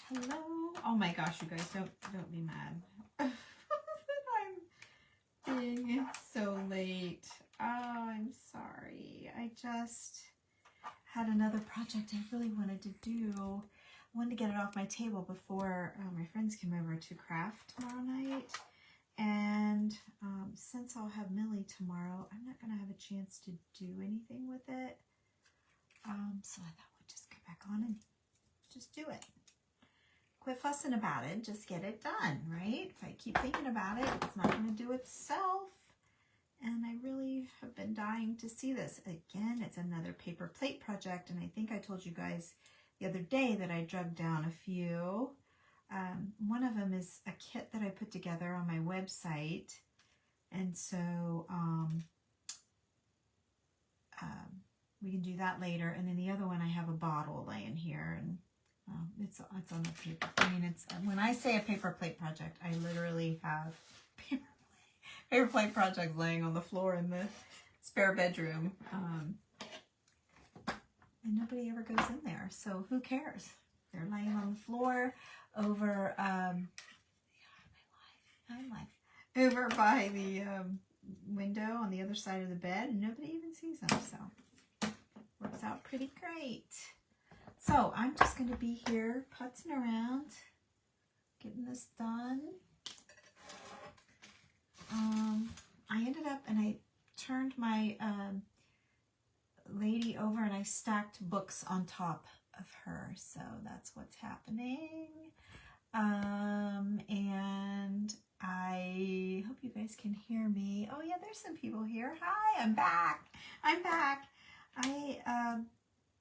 Hello. Oh my gosh, you guys, don't be mad. I'm being so late. Oh, I'm sorry. I just had another project I really wanted to do. I wanted to get it off my table before my friends come over to craft tomorrow night. And since I'll have Millie tomorrow, I'm not going to have a chance to do anything with it. So I thought we'd just come back on and just do it. Quit fussing about it, just get it done, right? If I keep thinking about it, it's not going to do itself. And I really have been dying to see this. Again, it's another paper plate project, and I think I told you guys the other day that I drug down a few. One of them is a kit that I put together on my website, and so we can do that later. And then the other one, I have a bottle laying here, and it's on the paper. I mean, it's when I say a paper plate project, I literally have paper plate projects laying on the floor in the spare bedroom, and nobody ever goes in there. So who cares? They're laying on the floor over over by the window on the other side of the bed, and nobody even sees them. So works out pretty great. So I'm just going to be here putzing around, getting this done. I ended up, and I turned my lady over and I stacked books on top of her. So that's what's happening. And I hope you guys can hear me. Oh yeah, there's some people here. Hi, I'm back. I'm back. I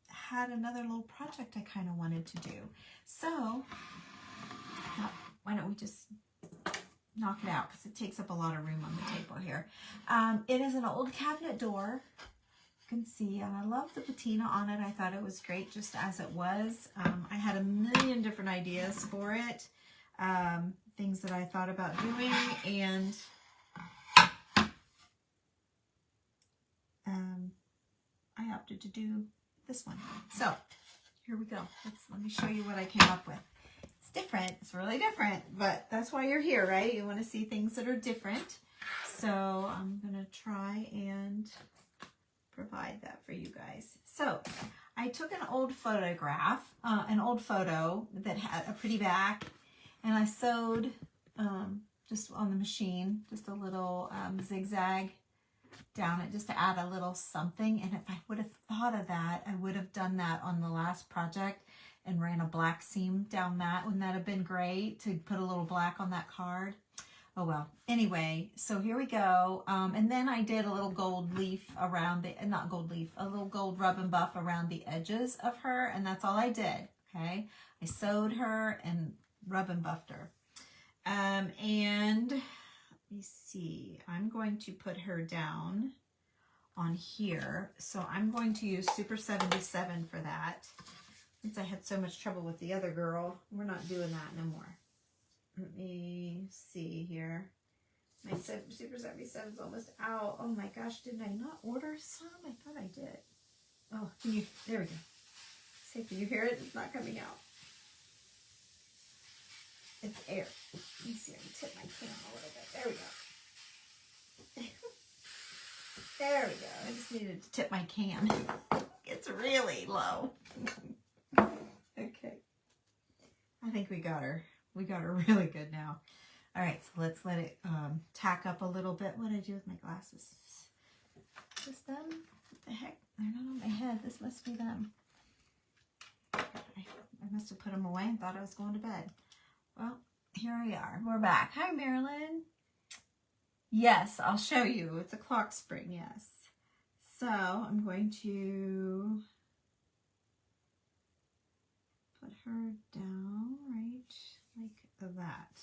had another little project I kind of wanted to do. So why don't we just knock it out, because it takes up a lot of room on the table here. It is an old cabinet door, you can see, and I love the patina on it. I thought it was great just as it was. I had a million different ideas for it, things that I thought about doing, and I opted to do this one. So here we go. Let me show you what I came up with. It's different. It's really different, but that's why you're here, right? You want to see things that are different. So I'm going to try and provide that for you guys. So I took an old photograph, an old photo that had a pretty back, and I sewed just on the machine, just a little zigzag down it just to add a little something. And if I would have thought of that, I would have done that on the last project and ran a black seam down that. Wouldn't that have been great to put a little black on that card? Oh well. Anyway, so here we go. And then I did a little gold leaf around the, not gold leaf, a little gold rub and buff around the edges of her, and that's all I did. Okay, I sewed her and rub and buffed her. And let me see, I'm going to put her down on here. So I'm going to use Super 77 for that. Since I had so much trouble with the other girl, we're not doing that no more. Let me see here. My Super 77 is almost out. Oh my gosh, did I not order some? I thought I did. Oh, there we go. See, can you hear it? It's not coming out. It's air. Let me see, I can tip my can a little bit. There we go. There we go. I just needed to tip my can. It's really low. Okay. I think we got her. We got her really good now. All right, so let's let it tack up a little bit. What did I do with my glasses? Is this them? What the heck? They're not on my head. This must be them. I must have put them away and thought I was going to bed. Well, here we are. We're back. Hi, Marilyn. Yes, I'll show you. It's a clock spring, yes. So I'm going to put her down right like that.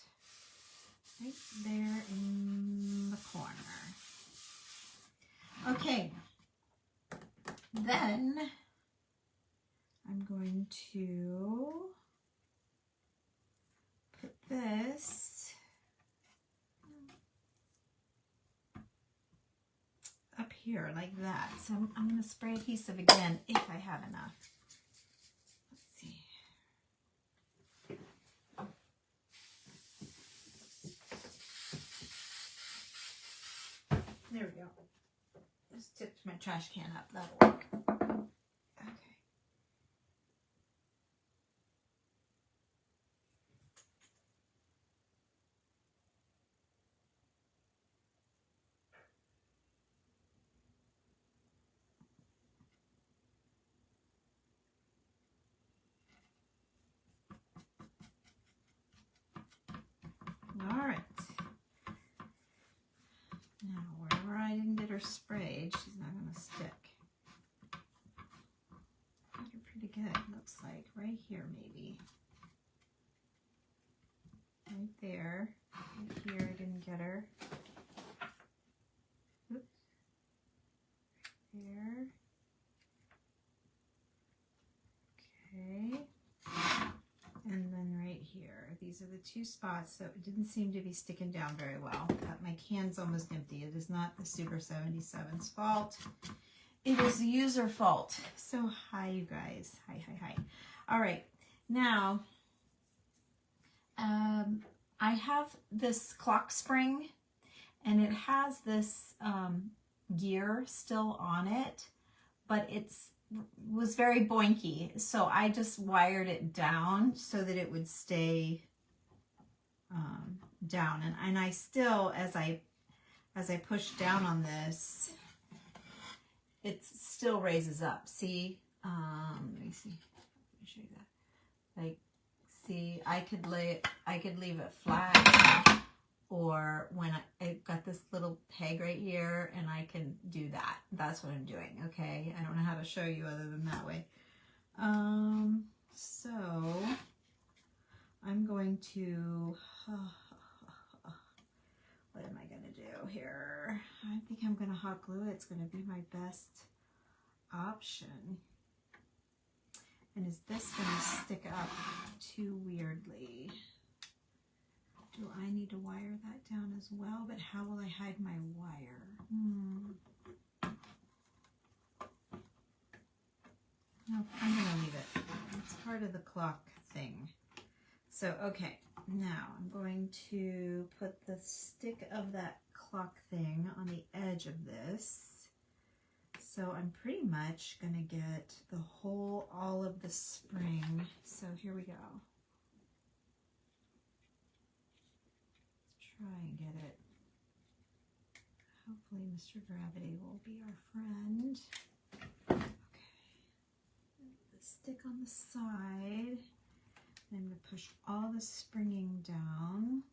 Right there in the corner. Okay. Then I'm going to put this up here like that. So I'm going to spray adhesive again if I have enough. Let's see. just tipped my trash can up. That'll work. Okay. All right. Now, wherever I didn't get her sprayed, she's not going to stick. Got her pretty good, looks like. Right here, maybe. Right there. Right here, I didn't get her. Oops. There. Okay. And then right here. These are the two spots that didn't seem to be sticking down very well. But my can's almost empty. It is not the Super 77's fault. It is the user fault. So hi, you guys. Hi, hi, hi. All right. Now, I have this clock spring, and it has this gear still on it, but was very boinky, so I just wired it down so that it would stay down. And I still, as I push down on this, it still raises up. See, let me see. Let me show you that. Like, see, I could leave it flat, or when I've got this little peg right here, and I can do that. That's what I'm doing, okay? I don't know how to show you other than that way. So I'm going to, what am I going to do here? I think I'm going to hot glue it. It's going to be my best option. And is this going to stick up too weirdly? Do I need to wire that down as well? But how will I hide my wire? No, I'm going to leave it. It's part of the clock thing. So, okay. Now, I'm going to put the stick of that clock thing on the edge of this. So I'm pretty much going to get all of the spring. So here we go. Let's try and get it. Hopefully Mr. Gravity will be our friend. Okay. The stick on the side. I'm going to push all the springing down.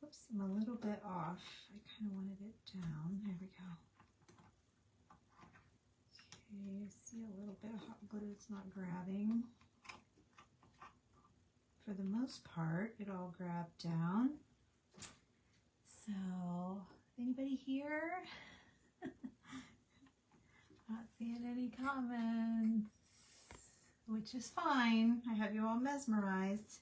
Whoops, I'm a little bit off. I kind of wanted it down. There we go. Okay, see a little bit of hot glue, it's not grabbing. For the most part, it all grabbed down. So, anybody here? Not seeing any comments, which is fine. I have you all mesmerized.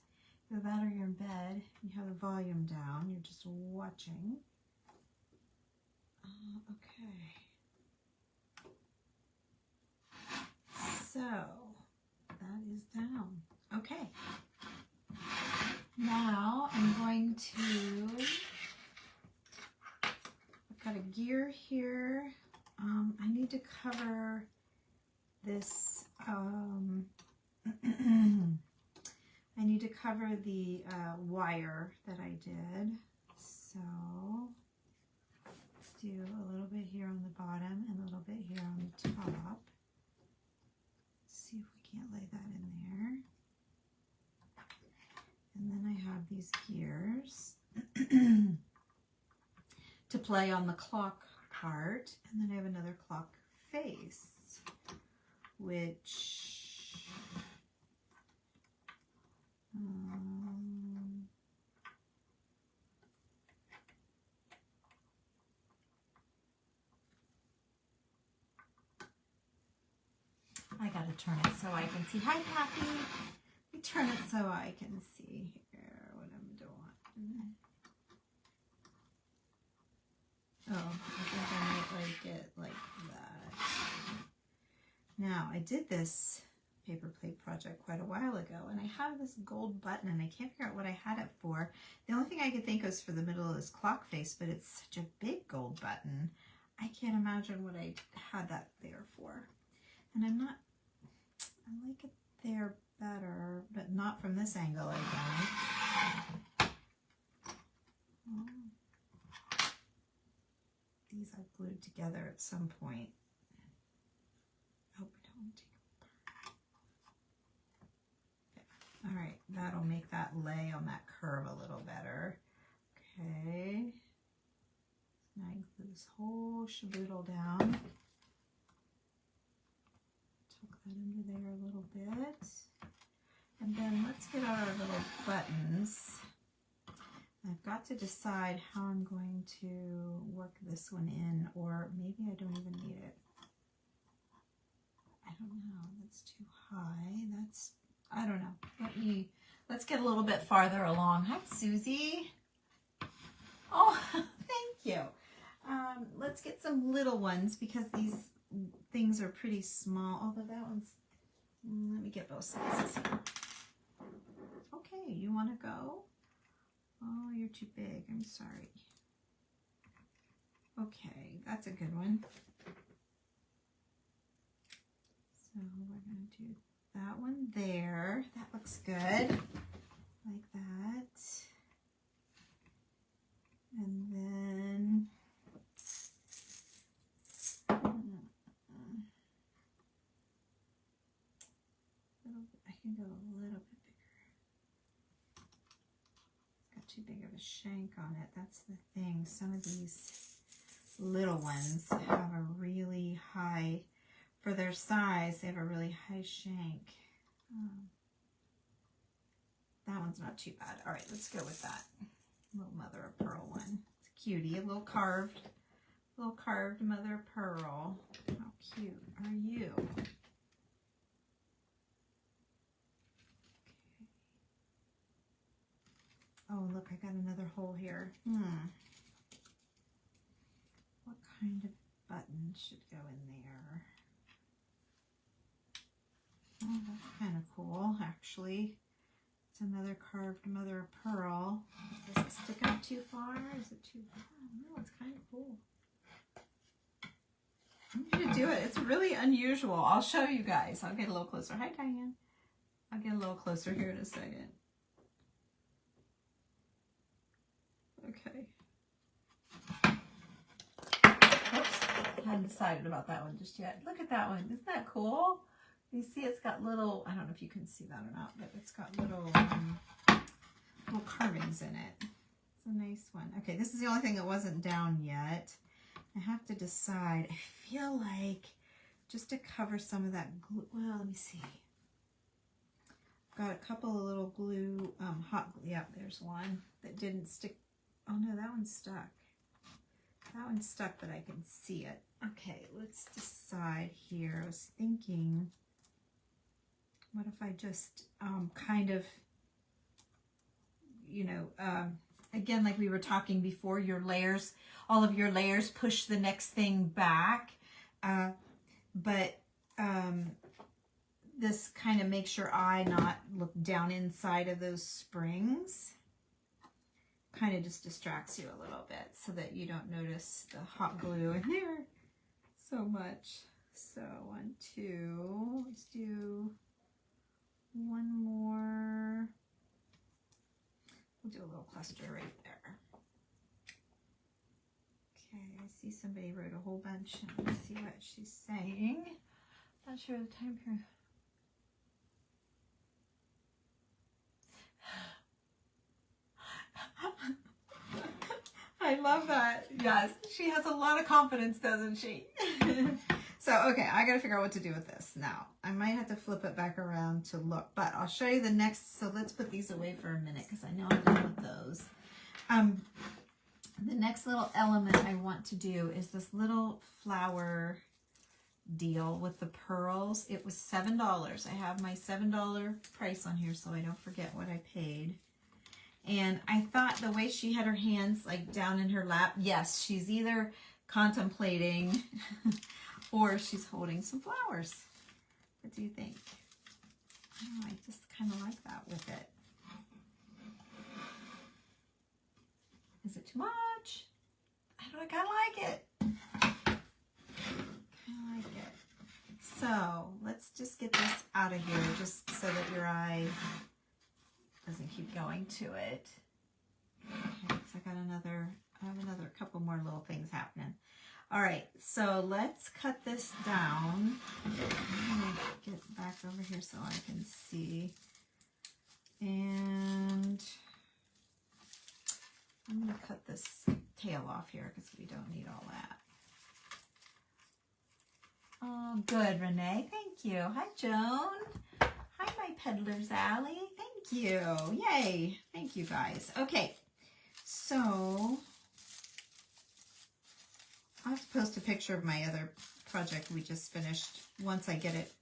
Either that or you're in bed, you have the volume down, you're just watching. Okay. So, that is down. Okay. Now, I'm going to, I've got a gear here. I need to cover this, I need to cover the wire that I did. So, let's do a little bit here on the bottom and a little bit here on the top. See if we can't lay that in there. And then I have these gears to play on the clock part. And then I have another clock face, which I gotta turn it so I can see. Hi, Kathy. We turn it so I can see here what I'm doing. Oh, I think I might like it like that. Now, I did this paper plate project quite a while ago, and I have this gold button, and I can't figure out what I had it for. The only thing I could think of was for the middle of this clock face, but it's such a big gold button. I can't imagine what I had that there for. And I like it there better, but not from this angle, I don't. Oh. These I've glued together at some point. Hope I don't take them apart. Okay. All right, that'll make that lay on that curve a little better. Okay. Now I glue this whole shaboodle down. Tuck that under there a little bit. And then let's get our little buttons. I've got to decide how I'm going to work this one in, or maybe I don't even need it. I don't know. That's too high. I don't know. Let's get a little bit farther along. Hi, Susie. Oh, thank you. Let's get some little ones because these things are pretty small. Although that one's, let me get both sizes here. Okay, you want to go? Oh, you're too big. I'm sorry. Okay, that's a good one. So we're going to do that one there. That looks good. Like that. And then I can go a little bit bigger. Got too big of a shank on it. That's the thing. Some of these little ones have a really high, for their size, they have a really high shank. That one's not too bad. All right, let's go with that. Little mother of pearl one. It's a cutie, a little carved mother of pearl. How cute are you? Okay. Oh, look, I got another hole here. What kind of button should go in there? Oh, that's kind of cool, actually. It's another carved mother of pearl. Does it stick out too far? Is it too far? No, it's kind of cool. I'm going to do it. It's really unusual. I'll show you guys. I'll get a little closer. Hi, Diane. I'll get a little closer here in a second. Okay. Oops. I hadn't decided about that one just yet. Look at that one. Isn't that cool? You see it's got little, I don't know if you can see that or not, but it's got little carvings in it. It's a nice one. Okay, this is the only thing that wasn't down yet. I have to decide. I feel like just to cover some of that glue, well, let me see. I've got a couple of little glue, hot glue. Yep, there's one that didn't stick. Oh no, that one's stuck. That one's stuck, but I can see it. Okay, let's decide here. I was thinking, what if I just kind of, you know, again, like we were talking before, your layers, all of your layers push the next thing back. But this kind of makes your eye not look down inside of those springs. Kind of just distracts you a little bit so that you don't notice the hot glue in there so much. So 1, 2, let's do one more. We'll do a little cluster right there. Okay, I see somebody wrote a whole bunch. Let me see what she's saying. Not sure of the time here. I love that. Yes, she has a lot of confidence, doesn't she? So, okay, I got to figure out what to do with this now. I might have to flip it back around to look, but I'll show you the next. So let's put these away for a minute because I know I'm done with those. The next little element I want to do is this little flower deal with the pearls. It was $7. I have my $7 price on here so I don't forget what I paid. And I thought the way she had her hands like down in her lap, yes, she's either contemplating or she's holding some flowers. What do you think? Oh, I just kind of like that with it. Is it too much? I don't know, I kind of like it. So let's just get this out of here just so that your eye doesn't keep going to it. Okay, so I have another couple more little things happening. All right, so let's cut this down. I'm gonna get back over here so I can see. And I'm gonna cut this tail off here because we don't need all that. Oh, good, Renee. Thank you. Hi, Joan. Hi, my Peddler's Alley. Thank you. Yay. Thank you, guys. Okay, so I'll have to post a picture of my other project we just finished once I get it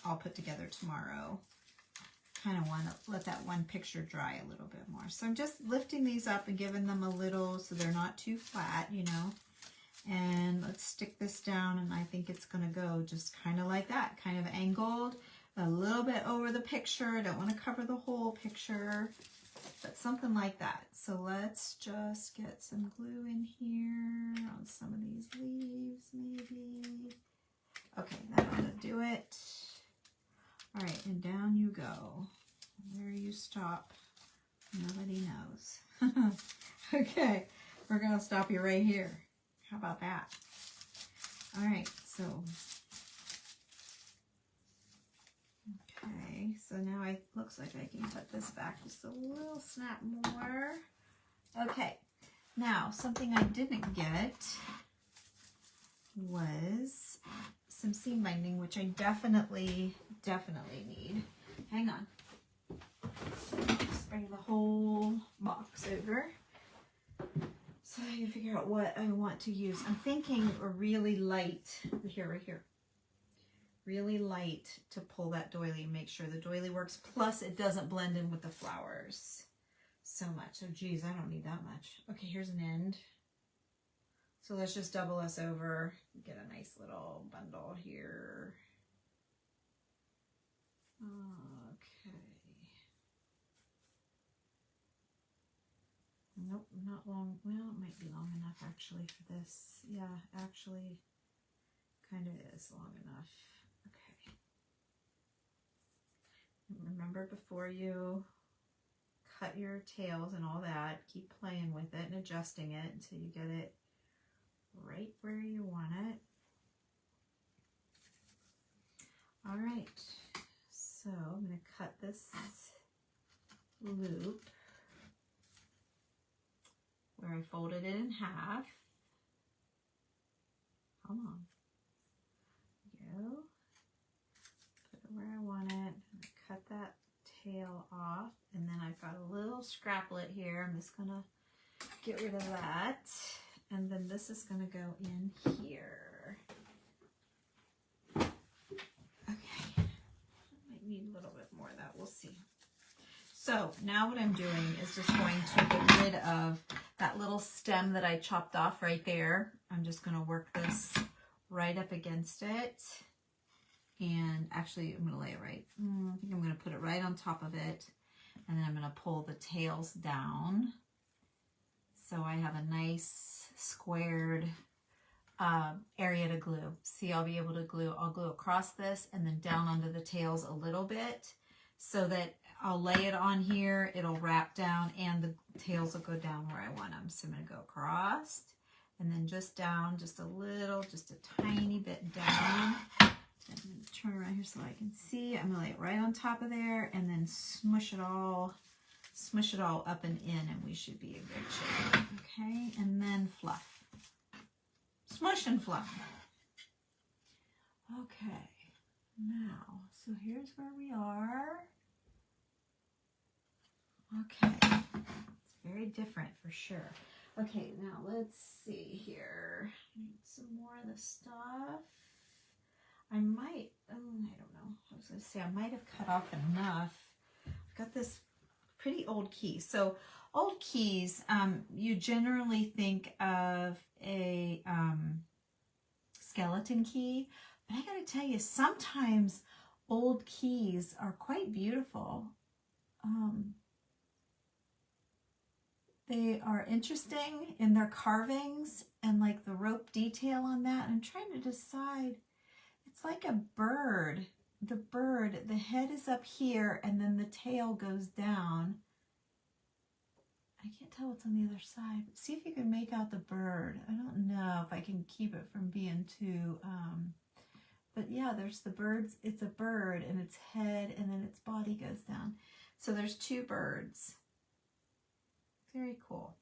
all put together tomorrow. Kind of want to let that one picture dry a little bit more. So I'm just lifting these up and giving them a little so they're not too flat, you know. And let's stick this down, and I think it's going to go just kind of like that, kind of angled, a little bit over the picture. I don't want to cover the whole picture, but something like that. So let's just get some glue in here on some of these leaves, maybe. Okay, that'll do it. All right, and down you go. Where you stop, nobody knows. Okay, we're going to stop you right here. How about that? All right, so, okay, so now it looks like I can cut this back just a little snap more. Okay, now something I didn't get was some seam binding, which I definitely need. Hang on. Just bring the whole box over. So I can figure out what I want to use. I'm thinking a really light, right here. Really light to pull that doily and make sure the doily works. Plus it doesn't blend in with the flowers so much. So geez, I don't need that much. Okay, here's an end. So let's just double us over, get a nice little bundle here. Okay. Nope, not long. Well, it might be long enough actually for this. Yeah, actually kind of is long enough. Okay. Remember, before you cut your tails and all that, keep playing with it and adjusting it until you get it right where you want it. All right, so I'm going to cut this loop where I folded it in half. Come on. Go. Put it where I want it. Cut that tail off, and then I've got a little scraplet here. I'm just going to get rid of that. And then this is going to go in here. Okay. I might need a little bit more of that. We'll see. So now what I'm doing is just going to get rid of that little stem that I chopped off right there. I'm just going to work this right up against it. And actually, I'm going to lay it right. I think I'm going to put it right on top of it. And then I'm going to pull the tails down. So I have a nice squared area to glue. See, I'll be able to glue, I'll glue across this and then down onto the tails a little bit so that I'll lay it on here, it'll wrap down, and the tails will go down where I want them. So I'm going to go across and then just down, just a little, just a tiny bit down. I'm going to turn around here so I can see. I'm going to lay it right on top of there and then smush it all up and in, and we should be in good shape. Okay, and then fluff. Smush and fluff. Okay, now, so here's where we are. Okay, it's very different for sure. Okay, now let's see here. I need some more of the stuff. I might, I don't know. I was going to say I might have cut off enough. I've got this pretty old key. So old keys, you generally think of a skeleton key, but I got to tell you, sometimes old keys are quite beautiful. They are interesting in their carvings and like the rope detail on that. I'm trying to decide It's like a bird. The head is up here and then the tail goes down. I can't tell what's on the other side. See if you can make out the bird. I don't know if I can keep it from being too, but yeah, there's the birds. It's a bird and its head and then its body goes down. So there's two birds. Very cool.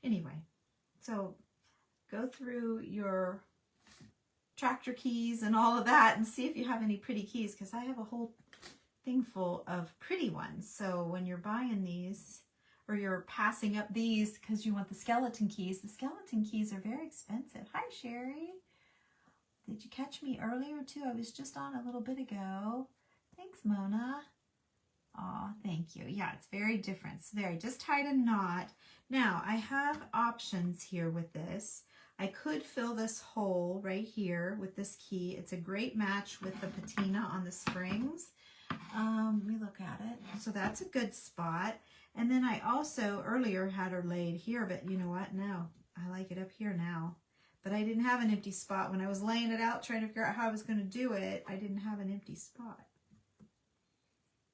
Anyway, so go through your tractor keys and all of that and see if you have any pretty keys, because I have a whole thing full of pretty ones. So when you're buying these, or you're passing up these because you want the skeleton keys are very expensive. Hi, Sherry. Did you catch me earlier too? I was just on a little bit ago. Thanks, Mona. Aw, thank you. Yeah, it's very different. So there, I just tied a knot. Now, I have options here with this. I could fill this hole right here with this key. It's a great match with the patina on the springs. Let me look at it. So that's a good spot. And then I also earlier had her laid here, but you know what? No, I like it up here now. But I didn't have an empty spot. When I was laying it out, trying to figure out how I was going to do it, I didn't have an empty spot.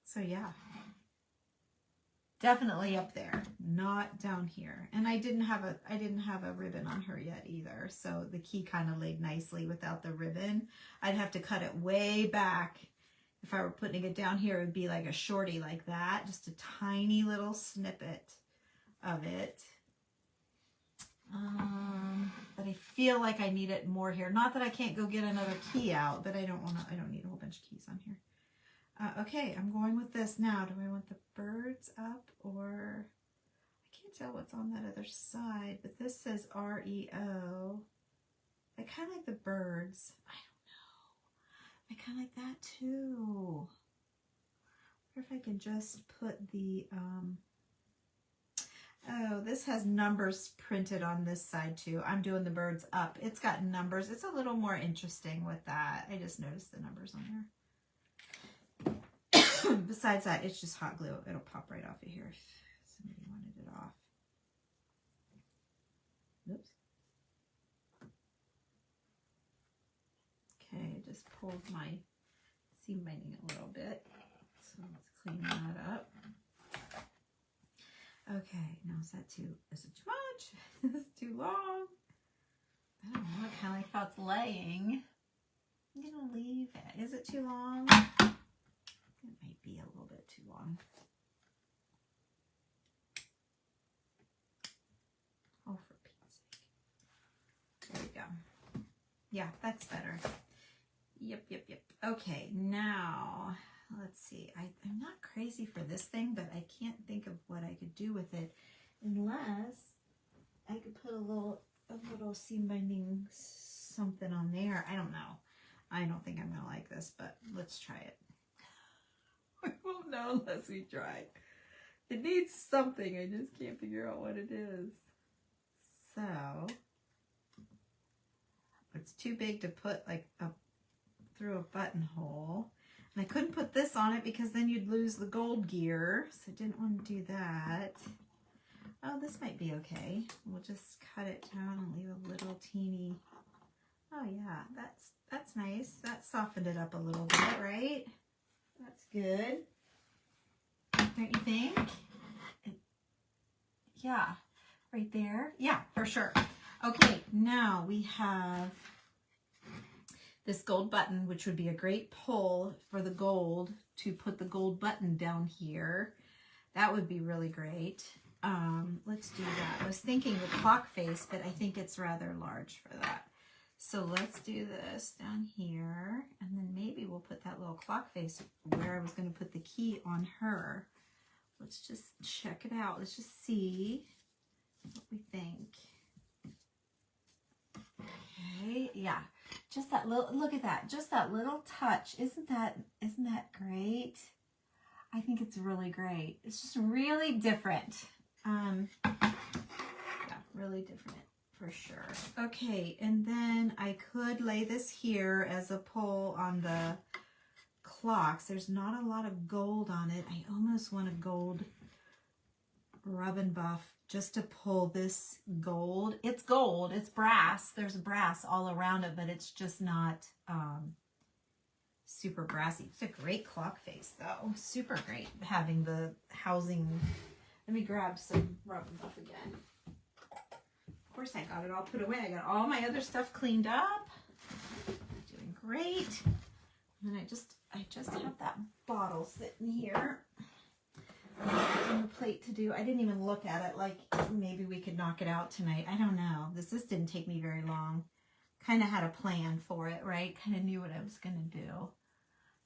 So yeah, definitely up there, not down here. And I didn't have a ribbon on her yet either. So the key kind of laid nicely without the ribbon. I'd have to cut it way back. If I were putting it down here, it would be like a shorty like that, just a tiny little snippet of it. But I feel like I need it more here. Not that I can't go get another key out, but I don't need a whole bunch of keys on here. Okay, I'm going with this now. Do I want the birds up, or I can't tell what's on that other side, but this says REO. I kind of like the birds. I don't know. I kind of like that too. I wonder if I can just put the, oh, this has numbers printed on this side too. I'm doing the birds up. It's got numbers. It's a little more interesting with that. I just noticed the numbers on there. Besides that, it's just hot glue. It'll pop right off of here if somebody wanted it off. Oops. Okay, just pulled my seam binding a little bit. So let's clean that up. Okay, now is it too much? Is it too long? I don't know, I kind of like how it's laying. I'm gonna leave it. Is it too long? It might be a little bit too long. Oh, for Pete's sake. There we go. Yeah, that's better. Yep. Okay, now, let's see. I'm not crazy for this thing, but I can't think of what I could do with it unless I could put a little seam binding something on there. I don't know. I don't think I'm going to like this, but let's try it. We won't know unless we try. It needs something. I just can't figure out what it is. So, it's too big to put like through a buttonhole. And I couldn't put this on it because then you'd lose the gold gear. So I didn't want to do that. Oh, this might be okay. We'll just cut it down and leave a little teeny. Oh yeah, that's nice. That softened it up a little bit, right? That's good. Don't you think? Yeah, right there. Yeah, for sure. Okay, now we have this gold button, which would be a great pull for the gold to put the gold button down here. That would be really great. Let's do that. I was thinking the clock face, but I think it's rather large for that. So let's do this down here, and then maybe we'll put that little clock face where I was going to put the key on her. Let's just check it out. Let's just see what we think. Okay, yeah, just that little, look at that, just that little touch. Isn't that great? I think it's really great. It's just really different. Yeah, really different. For sure. Okay, and then I could lay this here as a pull on the clocks. There's not a lot of gold on it. I almost want a gold rub and buff just to pull this gold. It's gold, it's brass. There's brass all around it, but it's just not, super brassy. It's a great clock face though. Super great having the housing. Let me grab some rubber buff again. Of course I got it all put away. I got all my other stuff cleaned up. Doing great. And I just have that bottle sitting here on the plate to do. I didn't even look at it, like maybe we could knock it out tonight. I don't know. This didn't take me very long. Kind of had a plan for it, right? Kind of knew what I was going to do.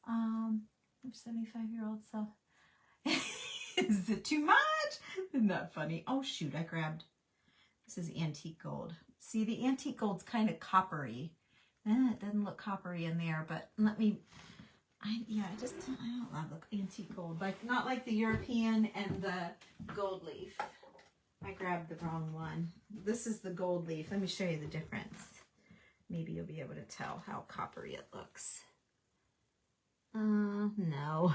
I'm 75-year-old, so is it too much? Isn't that funny? Oh shoot, I grabbed, this is antique gold. See, the antique gold's kind of coppery. It doesn't look coppery in there, but let me, I don't love the antique gold. Like, not like the European and the gold leaf. I grabbed the wrong one. This is the gold leaf. Let me show you the difference. Maybe you'll be able to tell how coppery it looks. No,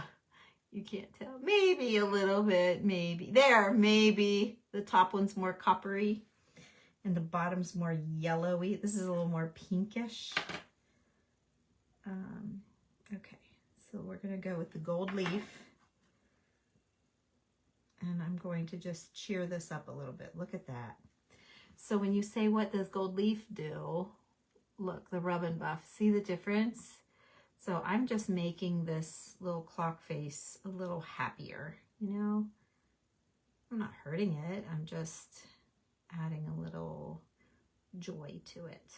you can't tell. Maybe a little bit, maybe. There, maybe. The top one's more coppery and the bottom's more yellowy. This is a little more pinkish. Okay, so we're gonna go with the gold leaf. And I'm going to just cheer this up a little bit. Look at that. So when you say, what does gold leaf do? Look, the rub and buff. See the difference? So I'm just making this little clock face a little happier, you know? I'm not hurting it. I'm just adding a little joy to it.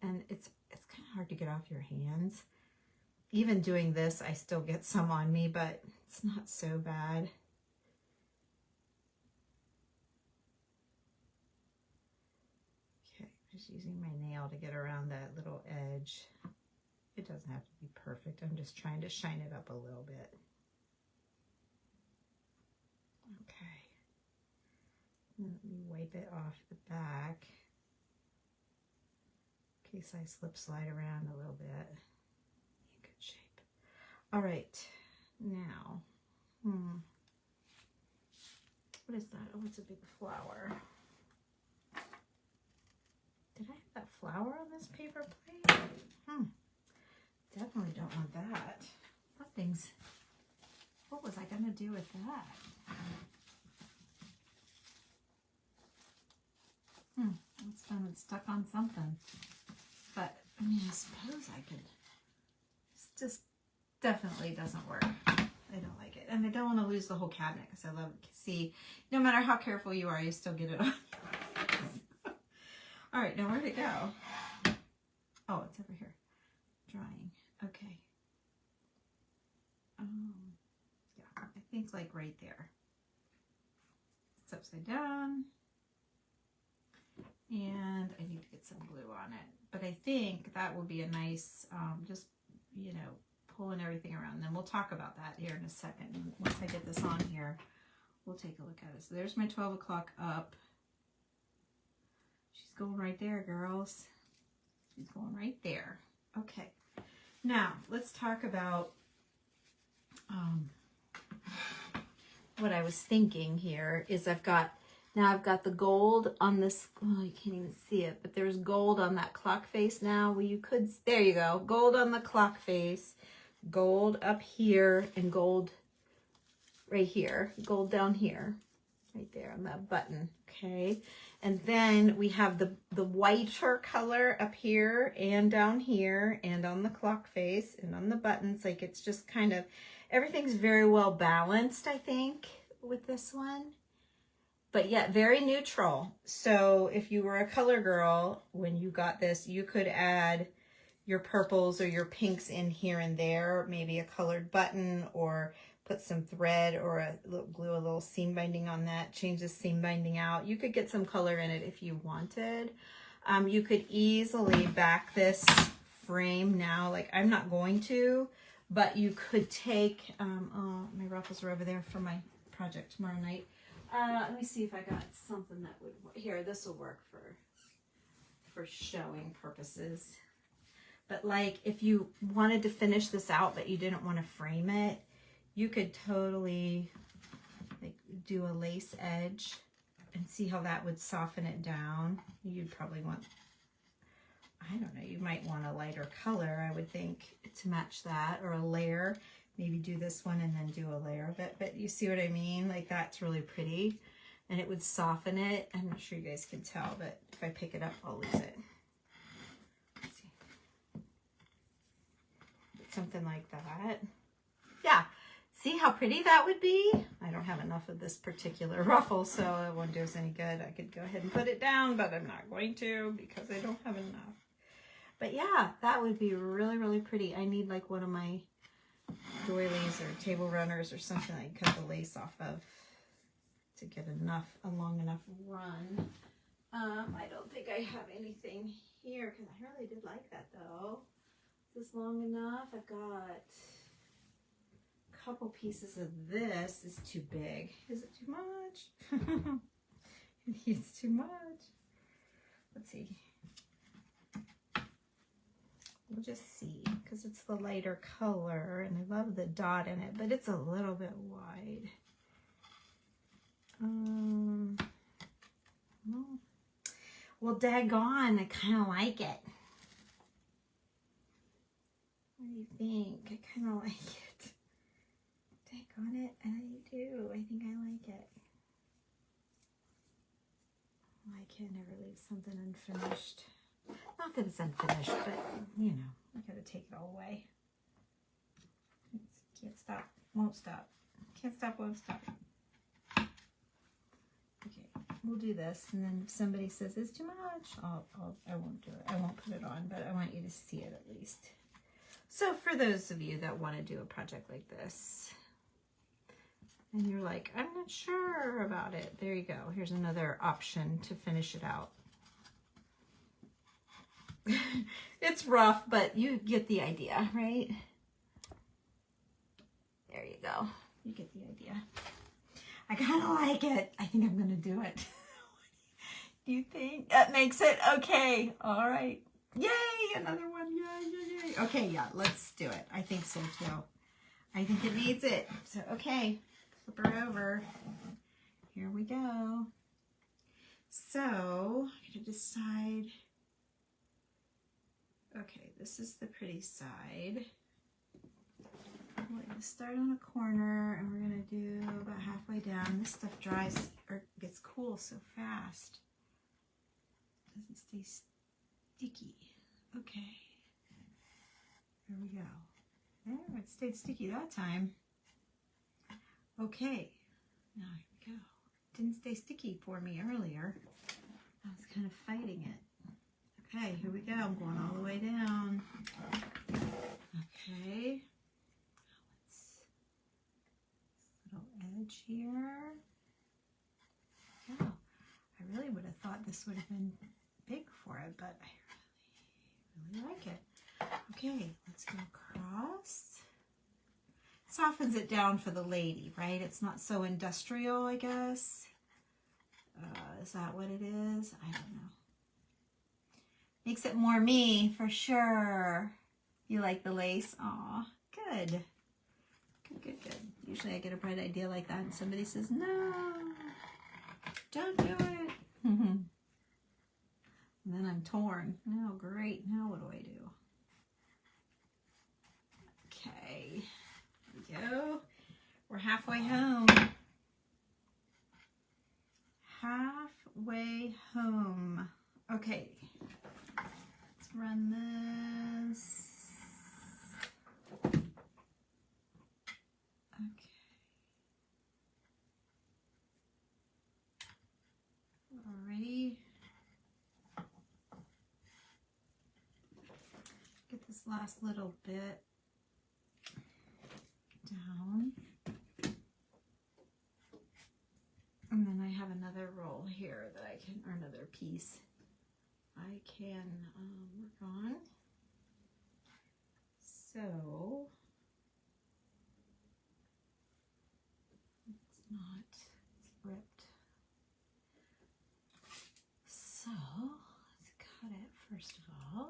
And it's kind of hard to get off your hands. Even doing this, I still get some on me, but it's not so bad. Okay, just using my nail to get around that little edge. It doesn't have to be perfect. I'm just trying to shine it up a little bit. Okay. Let me wipe it off the back in case I slide around a little bit. Shape. All right, now, what is that? Oh, it's a big flower. Did I have that flower on this paper plate? Definitely don't want that. That thing's, what was I gonna do with that? It's fun, it's stuck on something. But, I mean, I suppose I could. Just definitely doesn't work. I don't like it. And I don't want to lose the whole cabinet because I love it. See, no matter how careful you are, you still get it on. All right, now where'd it go? Oh, it's over here. Drying. Okay. Yeah, I think like right there. It's upside down. And I need to get some glue on it. But I think that will be a nice, just, you know, pulling everything around. And then we'll talk about that here in a second. Once I get this on here, we'll take a look at it. So there's my 12 o'clock up. She's going right there, girls. She's going right there. Okay. Now, let's talk about what I was thinking here is I've got the gold on this, oh, you can't even see it, but there's gold on that clock face now. Well, you could, there you go, gold on the clock face, gold up here, and gold right here, gold down here, right there on that button, okay? And then we have the whiter color up here and down here and on the clock face and on the buttons. Like, it's just kind of, everything's very well balanced, I think, with this one. But yet very neutral. So if you were a color girl, when you got this, you could add your purples or your pinks in here and there, maybe a colored button, or put some thread or a little glue, a little seam binding on that, change the seam binding out. You could get some color in it if you wanted. You could easily back this frame now, like I'm not going to, but you could take, oh, my ruffles are over there for my project tomorrow night. Let me see if I got something that would work. Here, this will work for showing purposes. But like, if you wanted to finish this out but you didn't want to frame it, you could totally like do a lace edge and see how that would soften it down. You'd probably want I don't know, you might want a lighter color, I would think, to match that, or a layer. Maybe do this one and then do a layer of it, but you see what I mean? Like that's really pretty, and it would soften it. I'm not sure you guys can tell, but if I pick it up, I'll lose it. Let's see. Something like that. Yeah. See how pretty that would be? I don't have enough of this particular ruffle, so it won't do us any good. I could go ahead and put it down, but I'm not going to because I don't have enough. But yeah, that would be really, really pretty. I need like one of my doilies or table runners or something I can cut the lace off of to get a long enough run. I don't think I have anything here because I really did like that though. Is this long enough? I've got couple pieces of this. Is too big. Is it too much? It's too much. Let's see. We'll just see because it's the lighter color and I love the dot in it, but it's a little bit wide. Well, daggone, I kind of like it. What do you think? I kind of like it. Daggone it, I do. I think I like it. I can't ever leave something unfinished. Not that it's unfinished, but you know, I gotta take it all away. Can't stop, won't stop. Can't stop, won't stop. Okay, we'll do this, and then if somebody says it's too much, I won't do it. I won't put it on, but I want you to see it at least. So for those of you that want to do a project like this, and you're like, I'm not sure about it, there you go. Here's another option to finish it out. It's rough, but you get the idea, right? There you go. You get the idea. I kind of like it. I think I'm going to do it. Do you think that makes it okay? All right. Yay, another one. Yay, yay, yay. Okay, yeah, let's do it. I think so too. I think it needs it. So, okay, flip her over. Here we go. So, I'm going to decide. Okay, this is the pretty side. We're going to start on a corner and we're going to do about halfway down. This stuff dries or gets cool so fast. Doesn't stay sticky. Okay. There we go. There, it stayed sticky that time. Okay. Now here we go. Didn't stay sticky for me earlier. I was kind of fighting it. Okay, here we go. I'm going all the way down. Okay. Little edge here. Oh, I really would have thought this would have been big for it, but I really like it. Okay, let's go across. Softens it down for the lady, right? It's not so industrial, I guess. Is that what it is? I don't know. Makes it more me, for sure. You like the lace? Aw, good. Good, good, good. Usually I get a bright idea like that and somebody says, no, don't do it. And then I'm torn. Oh, great. Now what do I do? Okay. Here we go. We're halfway home. Halfway home. Okay. Run this. Okay. Alrighty. Get this last little bit down. And then I have another roll here that I can, or another piece I can work on. So it's not, it's ripped. So let's cut it first of all.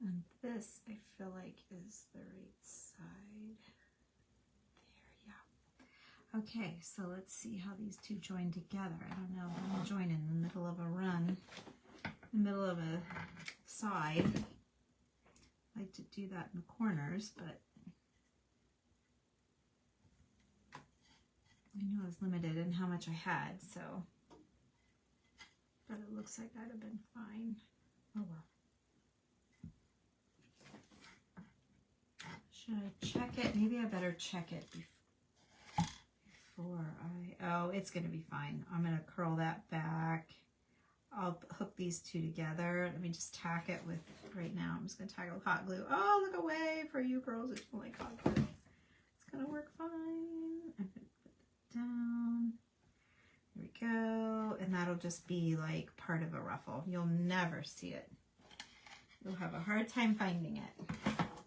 And this I feel like is the right side. Okay, so let's see how these two join together. I don't know. I'm gonna join in the middle of a run, in the middle of a side. I like to do that in the corners, but I knew I was limited in how much I had, so, but it looks like that'd have been fine. Oh well. Should I check it? Maybe I better check it before oh, it's gonna be fine. I'm gonna curl that back. I'll hook these two together. Let me just tack it with, right now, I'm just gonna tack it with hot glue. Oh, look away for you girls that don't like hot glue. It's gonna work fine. I'm gonna put it down. There we go. And that'll just be like part of a ruffle. You'll never see it. You'll have a hard time finding it.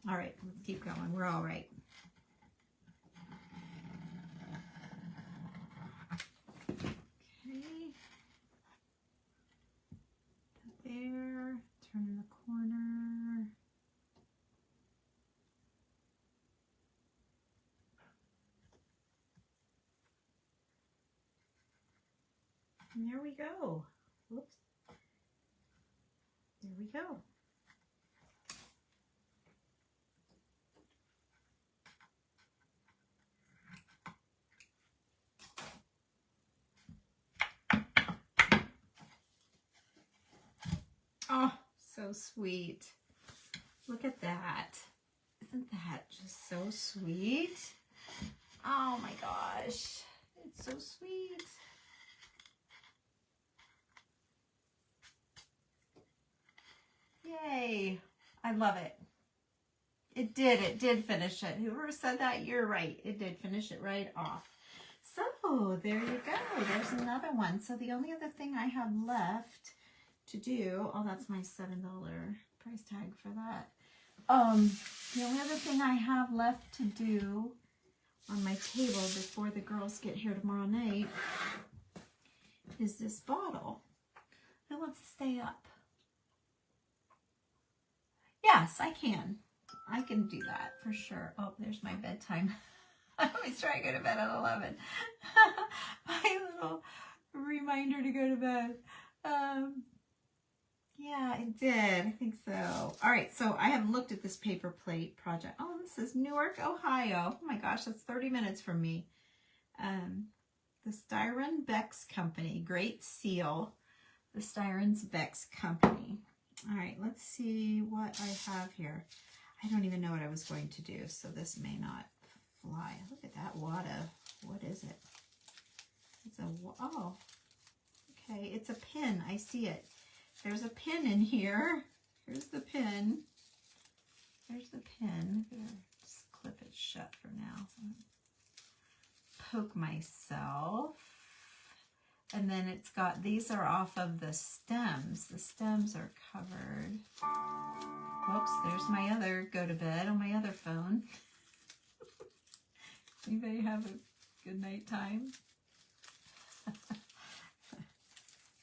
All right, let's keep going. We're all right. Okay. There. Turn in the corner. And there we go. Whoops. There we go. Oh, so sweet. Look at that. Isn't that just so sweet? Oh my gosh. It's so sweet. Yay. I love it. It did finish it. Whoever said that, you're right. It did finish it right off. So there you go. There's another one. So the only other thing I have left to do, oh, that's my $7 price tag for that. The only other thing I have left to do on my table before the girls get here tomorrow night is this bottle. Who wants to stay up? Yes, I can. I can do that for sure. Oh, there's my bedtime. I always try to go to bed at 11. My little reminder to go to bed. Yeah, I did. I think so. All right, so I have looked at this paper plate project. Oh, this is Newark, Ohio. Oh my gosh, that's 30 minutes from me. The Styron Bex Company, Great Seal. The Styron Bex Company. All right, let's see what I have here. I don't even know what I was going to do, so this may not fly. Look at that wada. What is it? It's a, oh, okay, it's a pin. I see it. There's a pin in here. Here's the pin. There's the pin. Just clip it shut for now. Poke myself. And then it's got, these are off of the stems. The stems are covered. Oops, there's my other go to bed on my other phone. Anybody have a good night time?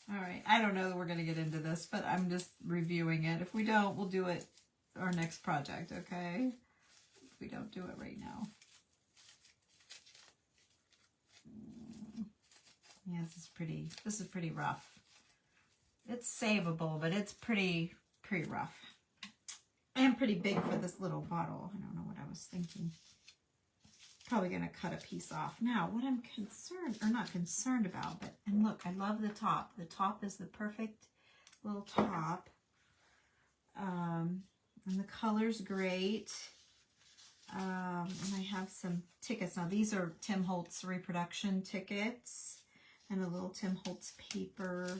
All right, I don't know that we're going to get into this, but I'm just reviewing it. If we don't, we'll do it our next project, okay? If we don't do it right now. Yeah, this is pretty rough. It's savable, but it's pretty rough. And pretty big for this little bottle. I don't know what I was thinking. Probably going to cut a piece off. Now, what I'm concerned, or not concerned about, but, and look, I love the top. The top is the perfect little top. And the color's great. And I have some tickets. Now, these are Tim Holtz reproduction tickets. And a little Tim Holtz paper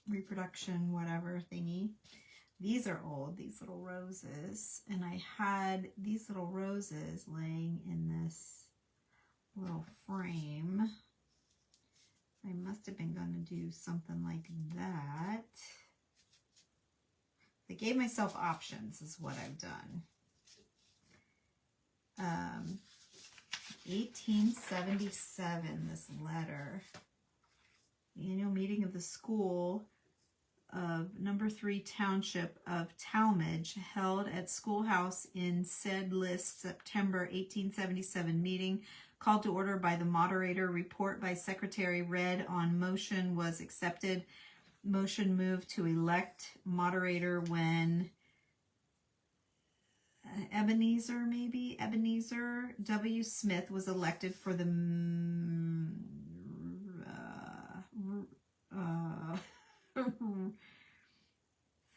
reproduction, whatever thingy. These are old, these little roses. And I had these little roses laying in this little frame. I must have been going to do something like that. I gave myself options is what I've done. 1877, this letter. The annual meeting of the school of number 3 Township of Talmadge held at schoolhouse in said list September 1877 meeting Called to order by the moderator. Report by secretary read on motion was accepted. Motion moved to elect moderator when Ebenezer W. Smith was elected for the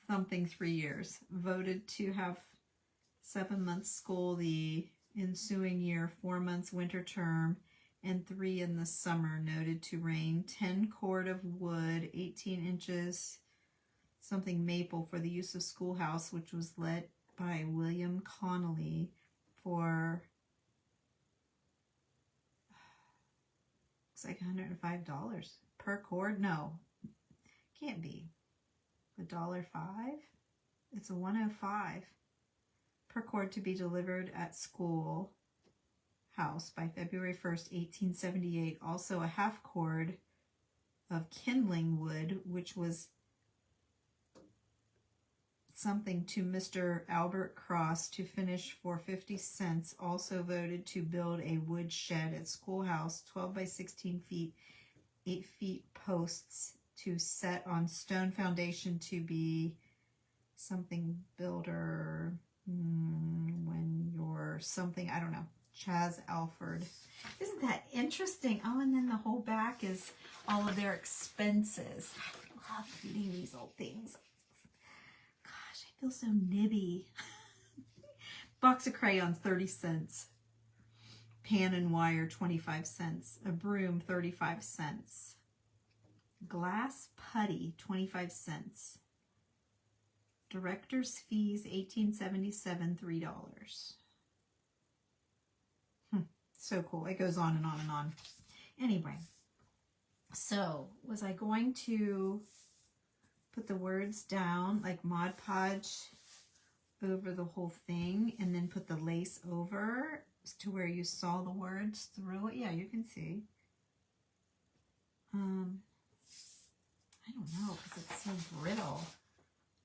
something 3 years. Voted to have 7 months school the ensuing year, 4 months winter term, and 3 in the summer. Noted to rain 10 cord of wood, 18 inches, something maple for the use of schoolhouse, which was led by William Connolly for looks like $105 per cord. No, can't be. $1.05. It's a 105 per cord to be delivered at school house by February 1st, 1878. Also a half cord of kindling wood, which was something to Mr. Albert Cross to finish for 50 cents. Also voted to build a wood shed at schoolhouse, 12 by 16 feet, 8 feet posts to set on stone foundation to be something builder when you're something, I don't know, Chaz Alford. Isn't that interesting? Oh, and then the whole back is all of their expenses. I love reading these old things. Gosh, I feel so nibby. Box of crayons, 30 cents. Pan and wire, 25 cents. A broom, 35 cents. Glass putty, 25 cents. Director's fees, $18.77, $3. So cool. It goes on and on and on. Anyway, so was I going to put the words down like Mod Podge over the whole thing and then put the lace over to where you saw the words through it? Yeah, you can see. I don't know because it's so brittle.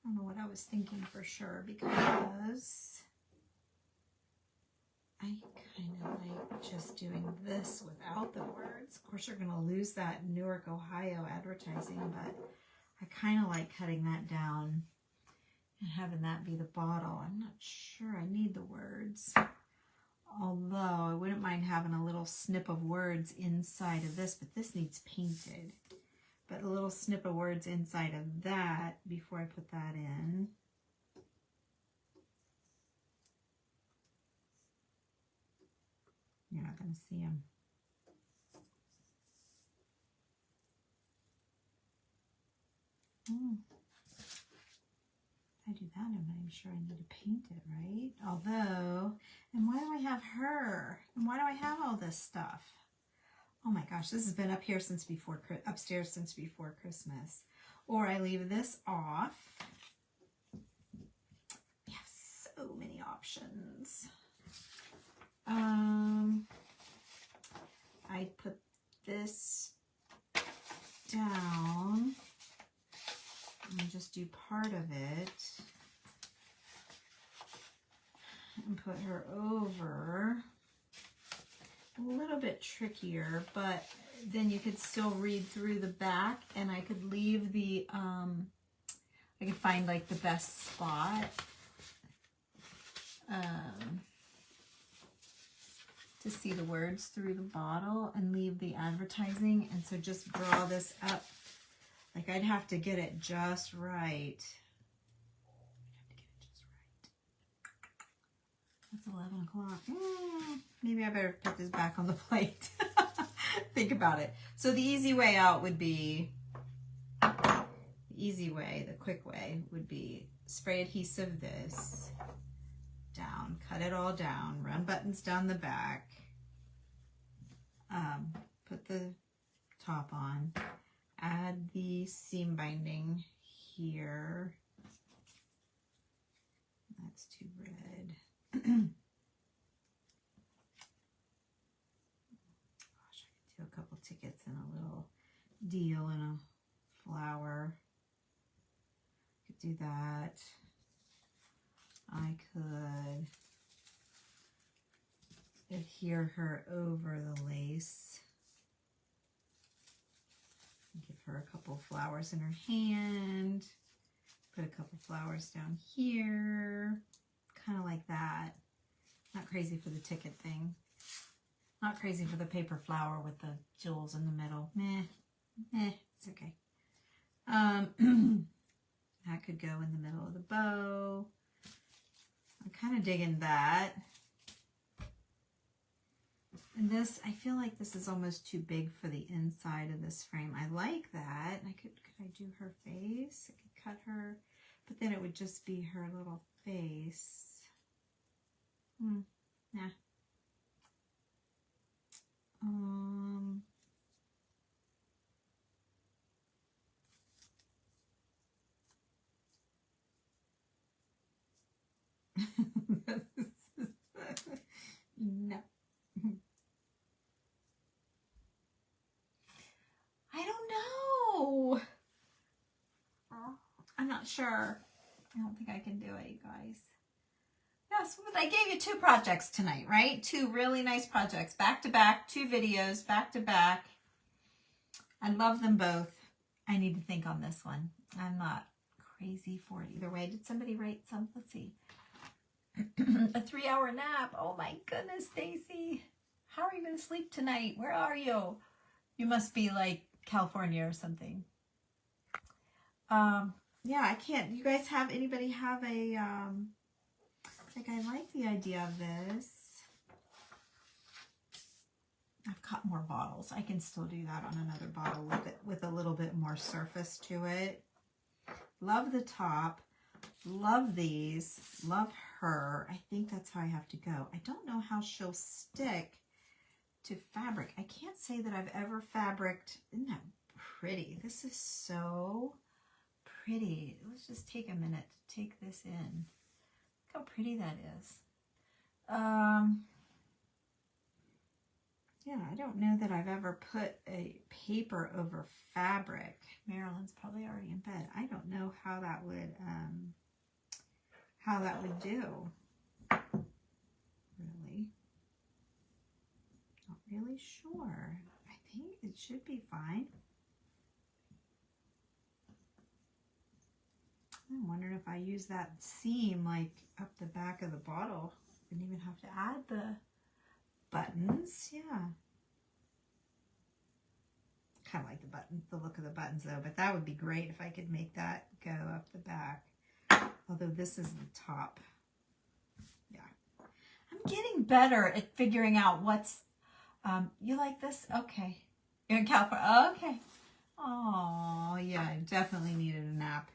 I don't know what I was thinking for sure because I kind of like just doing this without the words. Of course, you're going to lose that Newark, Ohio advertising, but I kind of like cutting that down and having that be the bottle. I'm not sure I need the words, although I wouldn't mind having a little snip of words inside of this, but this needs painted. But a little snip of words inside of that before I put that in. You're not going to see them. If I do that, I'm sure I need to paint it, right? Although, and why do I have her? And why do I have all this stuff? Oh my gosh, this has been up here since before, upstairs since before Christmas. Or I leave this off. We have so many options. I put this down and just do part of it and put her over. A little bit trickier, but then you could still read through the back, and I could leave the I could find like the best spot to see the words through the bottle and leave the advertising, and so just draw this up. Like I'd have to get it just right. It's 11 o'clock. Maybe I better put this back on the plate. Think about it. So the easy way out would be, the quick way would be spray adhesive this down, cut it all down, run buttons down the back, put the top on, add the seam binding here. That's too red. Gosh, I could do a couple tickets and a little deal and a flower. Could do that. I could adhere her over the lace. Give her a couple flowers in her hand. Put a couple flowers down here. Kind of like that. Not crazy for the ticket thing. Not crazy for the paper flower with the jewels in the middle. Meh, it's okay. That could go in the middle of the bow. I'm kind of digging that. And this, I feel like this is almost too big for the inside of this frame. I like that. Could I do her face? I could cut her, but then it would just be her little face. Nah. No. I don't know. I'm not sure. I don't think I can do it, you guys. Yes, but I gave you 2 projects tonight, right? 2 really nice projects, back to back, 2 videos, back to back. I love them both. I need to think on this one. I'm not crazy for it either way. Did somebody write some? Let's see. A 3-hour nap. Oh my goodness, Stacy. How are you going to sleep tonight? Where are you? You must be like California or something. Yeah, I can't. You guys have, anybody have a, like, I like the idea of this. I've got more bottles. I can still do that on another bottle with it, with a little bit more surface to it. Love the top. Love these. Love her. I think that's how I have to go. I don't know how she'll stick to fabric. I can't say that I've ever fabriced. Isn't that pretty? This is so pretty. Let's just take a minute to take this in. Look how pretty that is. Yeah, I don't know that I've ever put a paper over fabric. Marilyn's probably already in bed. I don't know how that would do. Really? Not really sure. I think it should be fine. I'm wondering if I use that seam like up the back of the bottle. Didn't even have to add the buttons. Yeah. Kind of like the look of the buttons though, but that would be great if I could make that go up the back. Although this is the top. Yeah. I'm getting better at figuring out what's, you like this? Okay. You're in California? Okay. Oh, yeah, I definitely needed a nap.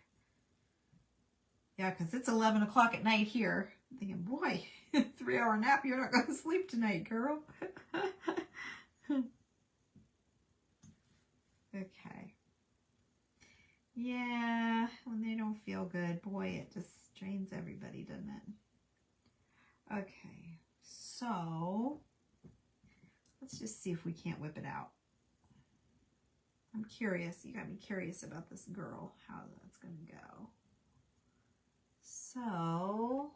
Yeah, because it's 11 o'clock at night here. I'm thinking, boy, 3-hour nap, you're not going to sleep tonight, girl. Okay. Yeah, when they don't feel good, boy, it just drains everybody, doesn't it? Okay, so let's just see if we can't whip it out. I'm curious. You got me curious about this girl, how that's going to go. So,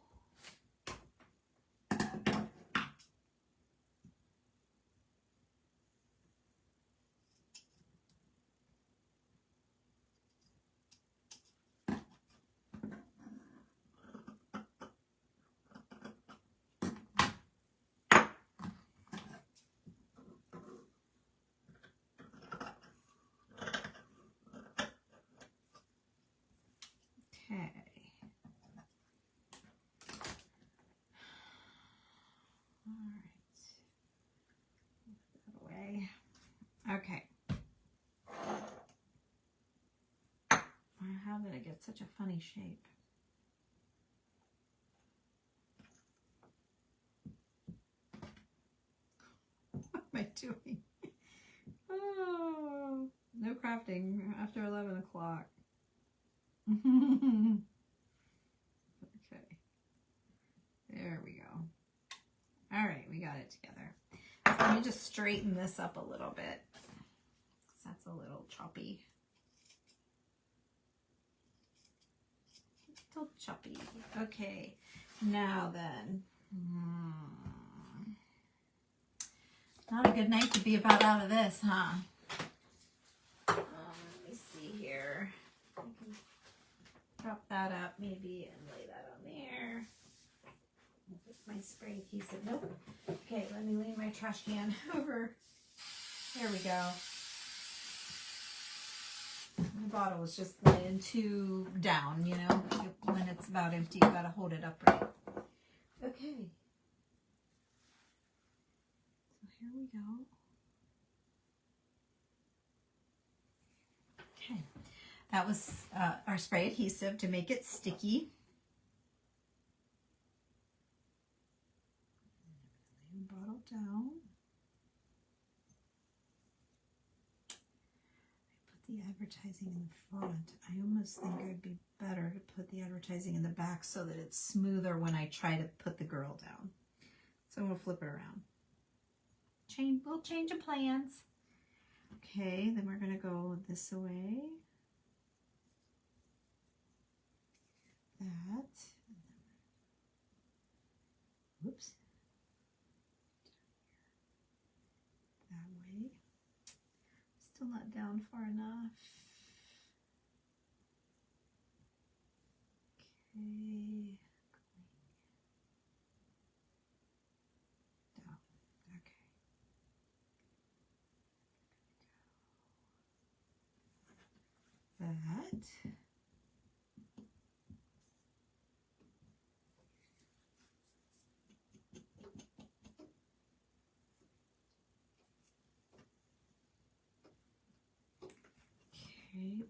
okay. All right. Put that away. Okay. How did I get such a funny shape? What am I doing? Oh, no crafting after 11 o'clock. Okay. There we go. All right, we got it together. So let me just straighten this up a little bit. That's a little choppy. Little choppy. Okay, now then. Not a good night to be about out of this, huh? Let me see here. I can prop that up maybe and lay that on there. With my spray adhesive. Nope. Okay, let me lay my trash can over. There we go. The bottle is just laying too down, you know. When it's about empty, you gotta hold it upright. Okay. So here we go. Okay. That was our spray adhesive to make it sticky. Lay the bottle down. The advertising in the front. I almost think it'd be better to put the advertising in the back so that it's smoother when I try to put the girl down. So I'm going to flip it around. We'll change of plans. Okay, then we're going to go this way. That. Whoops. That way. Still not down far enough. Okay. Down. Okay. That. Okay.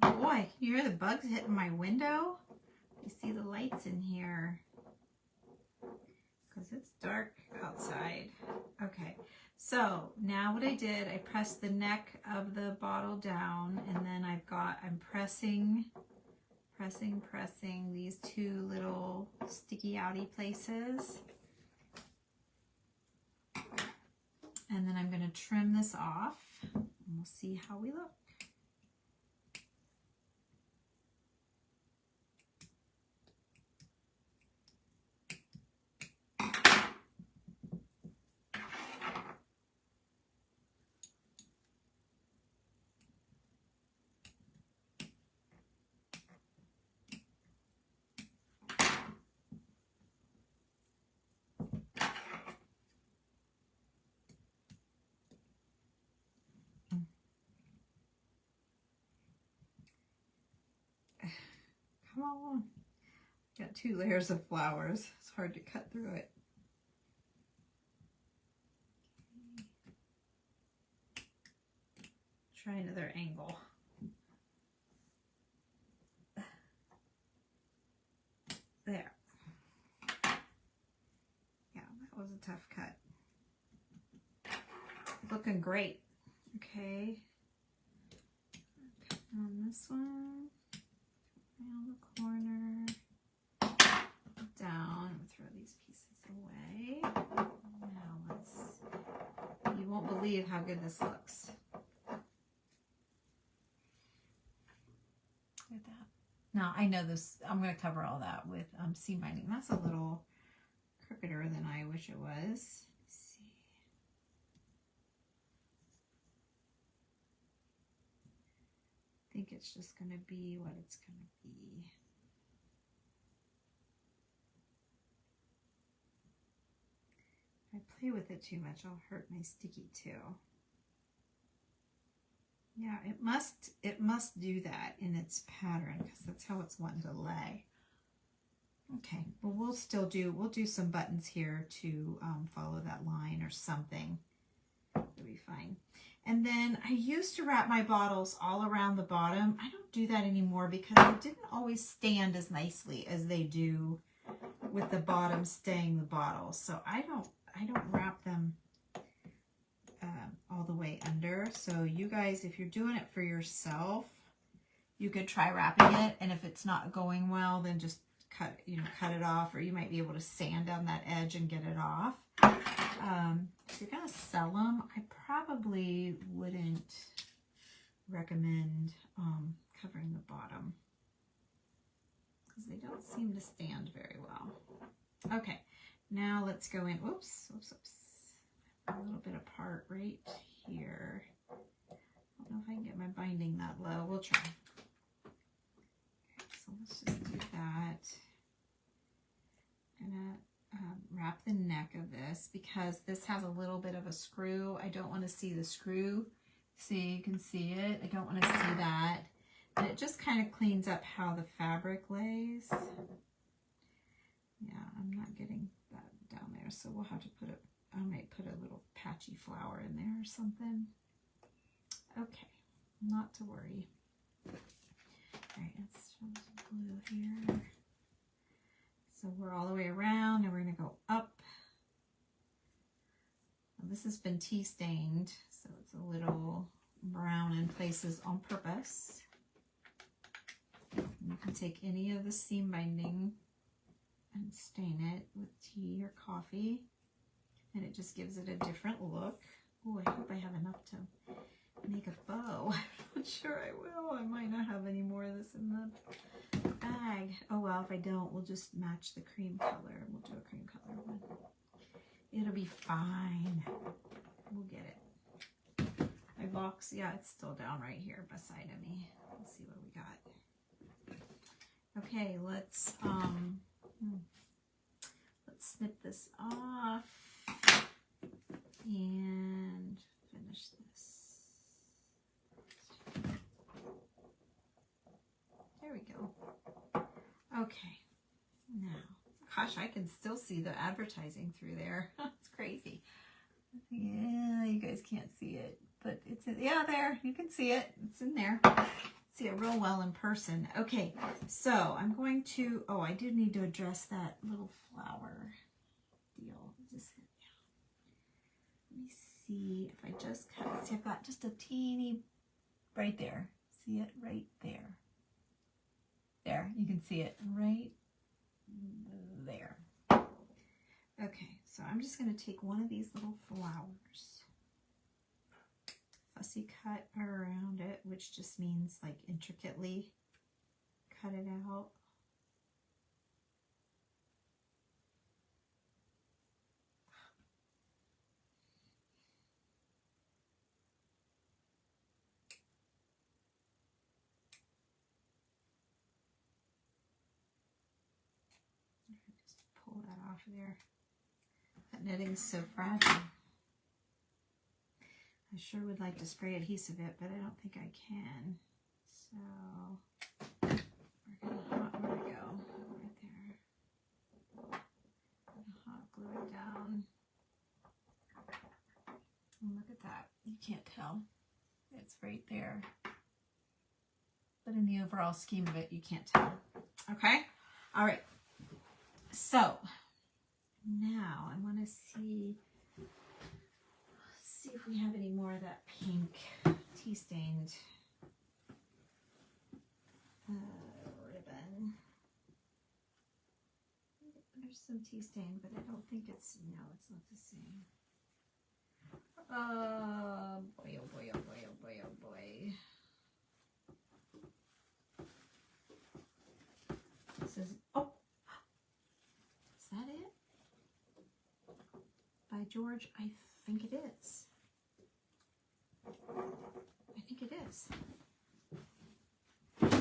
Boy, can you hear the bugs hitting my window? You see the lights in here because it's dark outside. Okay, so now what I did, I pressed the neck of the bottle down, and then I'm pressing these two little sticky outy places. And then I'm going to trim this off, and we'll see how we look. Come on. Got 2 layers of flowers. It's hard to cut through it. Try another angle. There. Yeah, that was a tough cut. Looking great. Okay. Cut on this one. Around the corner. Down. Throw these pieces away. Now you won't believe how good this looks. Look at that. Now I know this, I'm going to cover all that with seam binding. That's a little crookeder than I wish it was. Let's see. I think it's just going to be what it's going to be. If I play with it too much, I'll hurt my sticky too. Yeah, it must do that in its pattern because that's how it's wanting to lay. Okay, well we'll do some buttons here to follow that line or something. It'll be fine. And then I used to wrap my bottles all around the bottom. I don't do that anymore because they didn't always stand as nicely as they do with the bottom staying the bottle. So I don't wrap them all the way under. So you guys, if you're doing it for yourself, you could try wrapping it, and if it's not going well, then just cut it off, or you might be able to sand down that edge and get it off. If you're gonna sell them, I probably wouldn't recommend covering the bottom because they don't seem to stand very well. Okay, now let's go in. Oops. a little bit apart right here. I don't know if I can get my binding that low. We'll try. Okay, so let's just do that. I'm gonna wrap the neck of this because this has a little bit of a screw. I don't want to see the screw. See, you can see it. I don't want to see that. And it just kind of cleans up how the fabric lays. Yeah, I'm not getting that down there, so we'll have to put it, I might put a little patchy flower in there or something. Okay, not to worry. All right, let's throw some glue here. So we're all the way around and we're going to go up. Now, this has been tea stained, so it's a little brown in places on purpose. And you can take any of the seam binding and stain it with tea or coffee, and it just gives it a different look. Oh, I hope I have enough to make a bow. I'm not sure I will. I might not have any more of this in the bag. Oh well, if I don't, we'll just match the cream color. We'll do a cream color one. It'll be fine. We'll get it. My box, yeah, it's still down right here beside of me. Let's see what we got. Okay, let's snip this off and finish this. There we go. Okay, now, gosh, I can still see the advertising through there. It's crazy. Yeah, you guys can't see it, but it's, yeah, there, you can see it. It's in there. See it real well in person. Okay, so I'm going to, oh, I did need to address that little flower deal. Just, let me see if I just cut, see, I've got just a teeny, right there. See it right there. There, you can see it right there. Okay, so I'm just going to take one of these little flowers, fussy cut around it, which just means like intricately cut it out. Just pull that off of there. That knitting's so fragile. I sure would like to spray adhesive it, but I don't think I can. So we're gonna go right there. Hot glue it down. And look at that. You can't tell. It's right there. But in the overall scheme of it, you can't tell. Okay? All right. So now I want to see if we have any more of that pink tea stained ribbon. There's some tea stain, but I don't think it's, no, it's not the same. Boy, oh boy, oh boy, oh boy, oh boy. This is, oh, is that it? By George, I think it is. I think it is. Might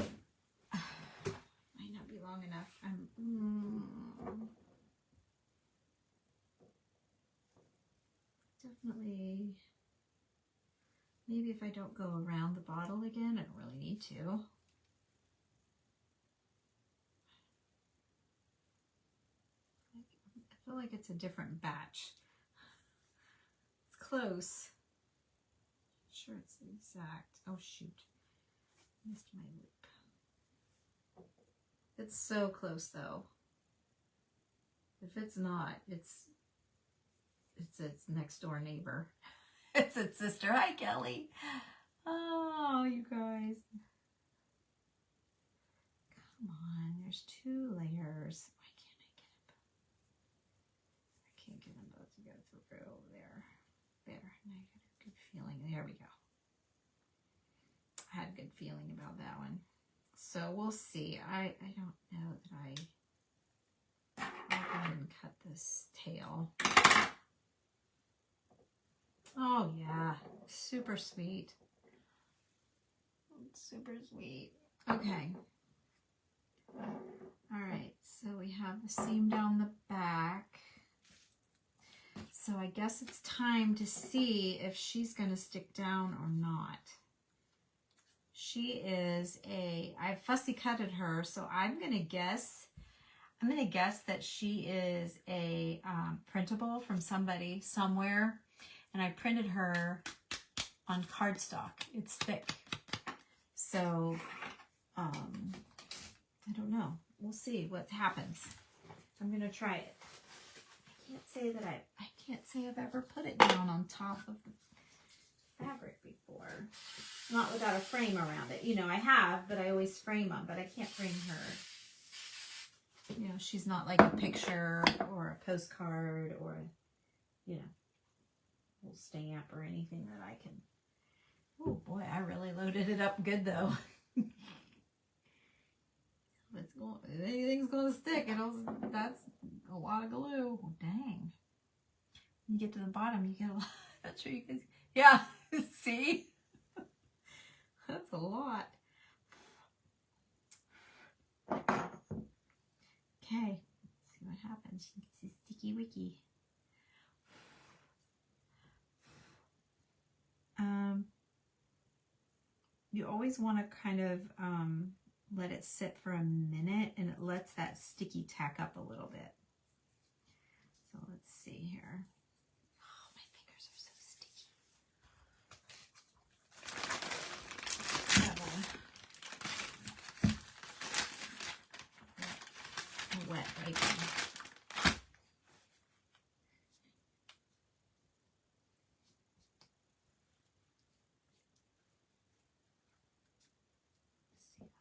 not be long enough. Definitely, maybe if I don't go around the bottle again, I don't really need to. I feel like it's a different batch. It's close. Sure it's the exact, oh shoot, missed my loop. It's so close though. If it's not, it's its next door neighbor. It's its sister. Hi Kelly. Oh, you guys. Come on, there's 2 layers. Why can't I get them both? I can't get them both to go through over there. There, now I got a good feeling. There we go. I had a good feeling about that one. So we'll see. I don't know that I'll go ahead and cut this tail. Oh yeah, super sweet. Super sweet. Okay. All right, so we have the seam down the back. So I guess it's time to see if she's going to stick down or not. She is I fussy cutted her, so I'm going to guess that she is a printable from somebody somewhere, and I printed her on cardstock. It's thick. So, I don't know. We'll see what happens. I'm going to try it. I can't say I've ever put it down on top of the fabric before. Not without a frame around it. You know, I have, but I always frame them, but I can't frame her. You know, she's not like a picture or a postcard or, you know, a little stamp or anything that I can. Oh boy, I really loaded it up good though. If anything's going to stick, that's a lot of glue. Oh, dang. When you get to the bottom, you get a lot. Not sure you can. Yeah, see? That's a lot. Okay, let's see what happens. It's a sticky wicky. You always want to kind of let it sit for a minute, and it lets that sticky tack up a little bit. So let's see here. Oh, my fingers are so sticky. I have a wet wiping.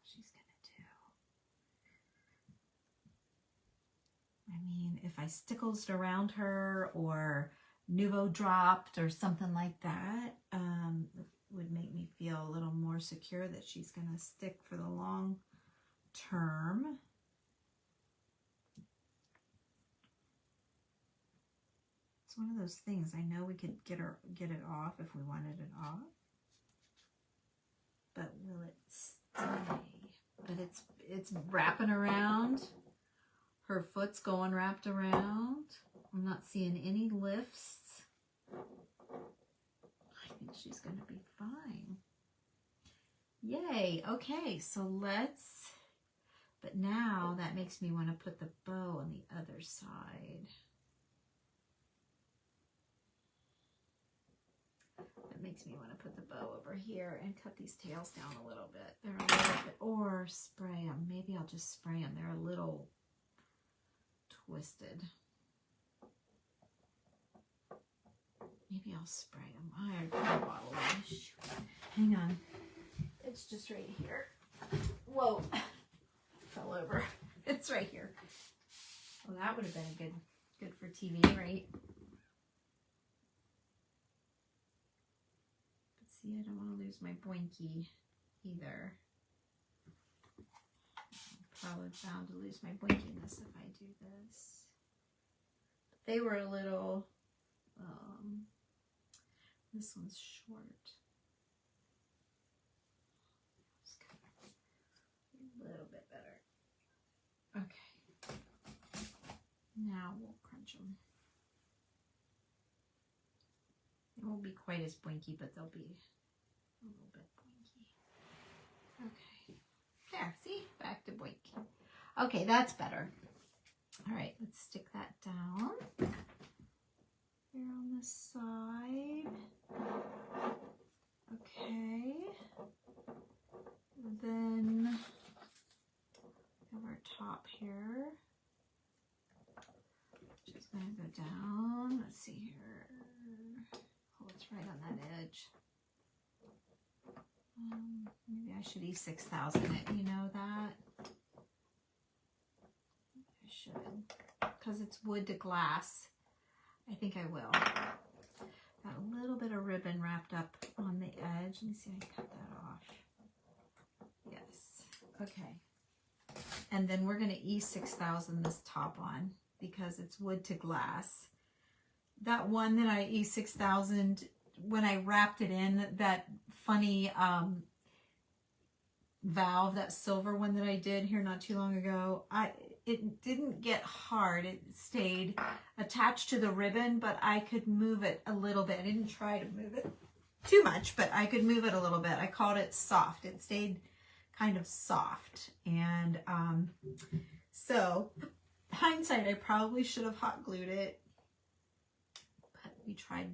She's gonna do. I mean, if I stickles around her or Nuvo dropped or something like that, it would make me feel a little more secure that she's gonna stick for the long term. It's one of those things. I know we could get it off if we wanted it off, but will it stay? But it's wrapping around. Her foot's going wrapped around. I'm not seeing any lifts. I think she's going to be fine. Yay. Okay, so but now that makes me want to put the bow on the other side. That makes me want to put the bow over here and cut these tails down a little bit. They're a little bit, or spray them. Maybe I'll just spray them. They're a little twisted. Maybe I'll spray them. I already put a bottle in. Hang on. It's just right here. Whoa. Fell over. It's right here. Well, that would have been good for TV, right? But see, I don't want to lose my Boinky either. I'm probably bound to lose my Boinkiness if I do this. They were a little, this one's short. A little bit better. Okay. Now we'll crunch them. They won't be quite as boinky, but they'll be a little bit boinky. Okay. There, see? Back to boinky. Okay, that's better. All right, let's stick that down. Here on the side. Okay. Then have our top here. Just gonna go down. Let's see here. Oh, it's right on that edge. Maybe I should E6000 it. You know that? I should, because it's wood to glass. I think I will. Got a little bit of ribbon wrapped up on the edge. Let me see if I can cut that off. Yes. Okay. And then we're going to E6000 this top on because it's wood to glass. That one that I E6000 when I wrapped it in, that funny valve, that silver one that I did here not too long ago, it didn't get hard. It stayed attached to the ribbon, but I could move it a little bit. I didn't try to move it too much, but I could move it a little bit. I called it soft. It stayed kind of soft. And so hindsight, I probably should have hot glued it, but we tried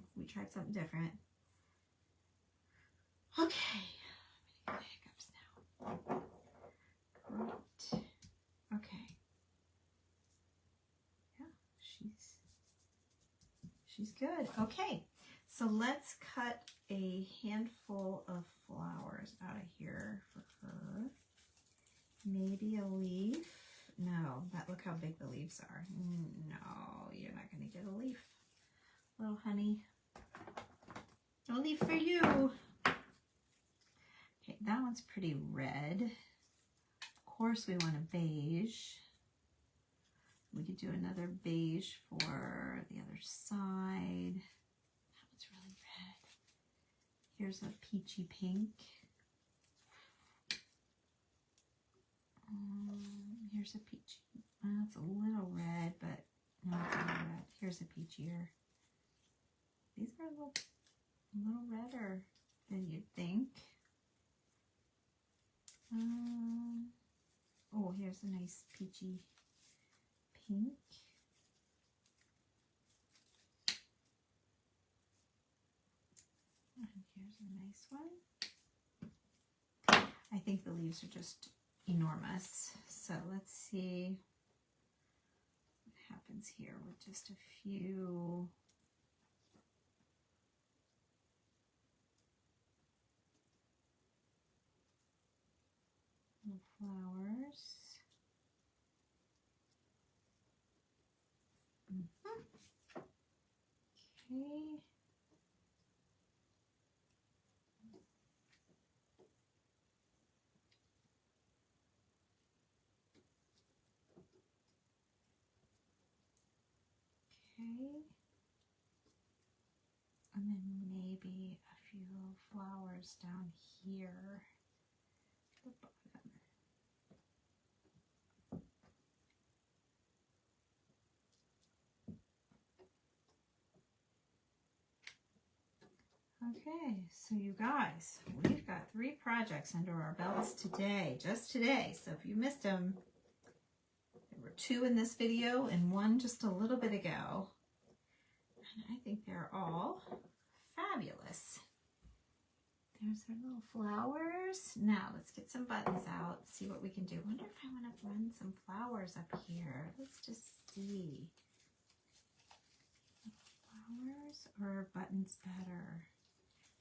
something different. Okay. Hiccups now. Great. Okay. Yeah, she's good. Okay. So let's cut a handful of flowers out of here for her. Maybe a leaf. No, look how big the leaves are. No, you're not going to get a leaf. Little honey. No leaf for you. Okay, that one's pretty red. Of course we want a beige. We could do another beige for the other side. That one's really red. Here's a peachy pink. Here's a peach. It's a little red, but no, it's not red. Here's a peachier. These are a little redder than you'd think. Oh, here's a nice peachy pink. And here's a nice one. I think the leaves are just enormous. So let's see what happens here with just a few. Flowers. Okay. Okay. And then maybe a few little flowers down here. The bottom. Okay, so you guys, we've got 3 projects under our belts today, just today. So if you missed them, there were 2 in this video and 1 just a little bit ago. And I think they're all fabulous. There's our little flowers. Now let's get some buttons out, see what we can do. I wonder if I want to run some flowers up here. Let's just see. Flowers or buttons better?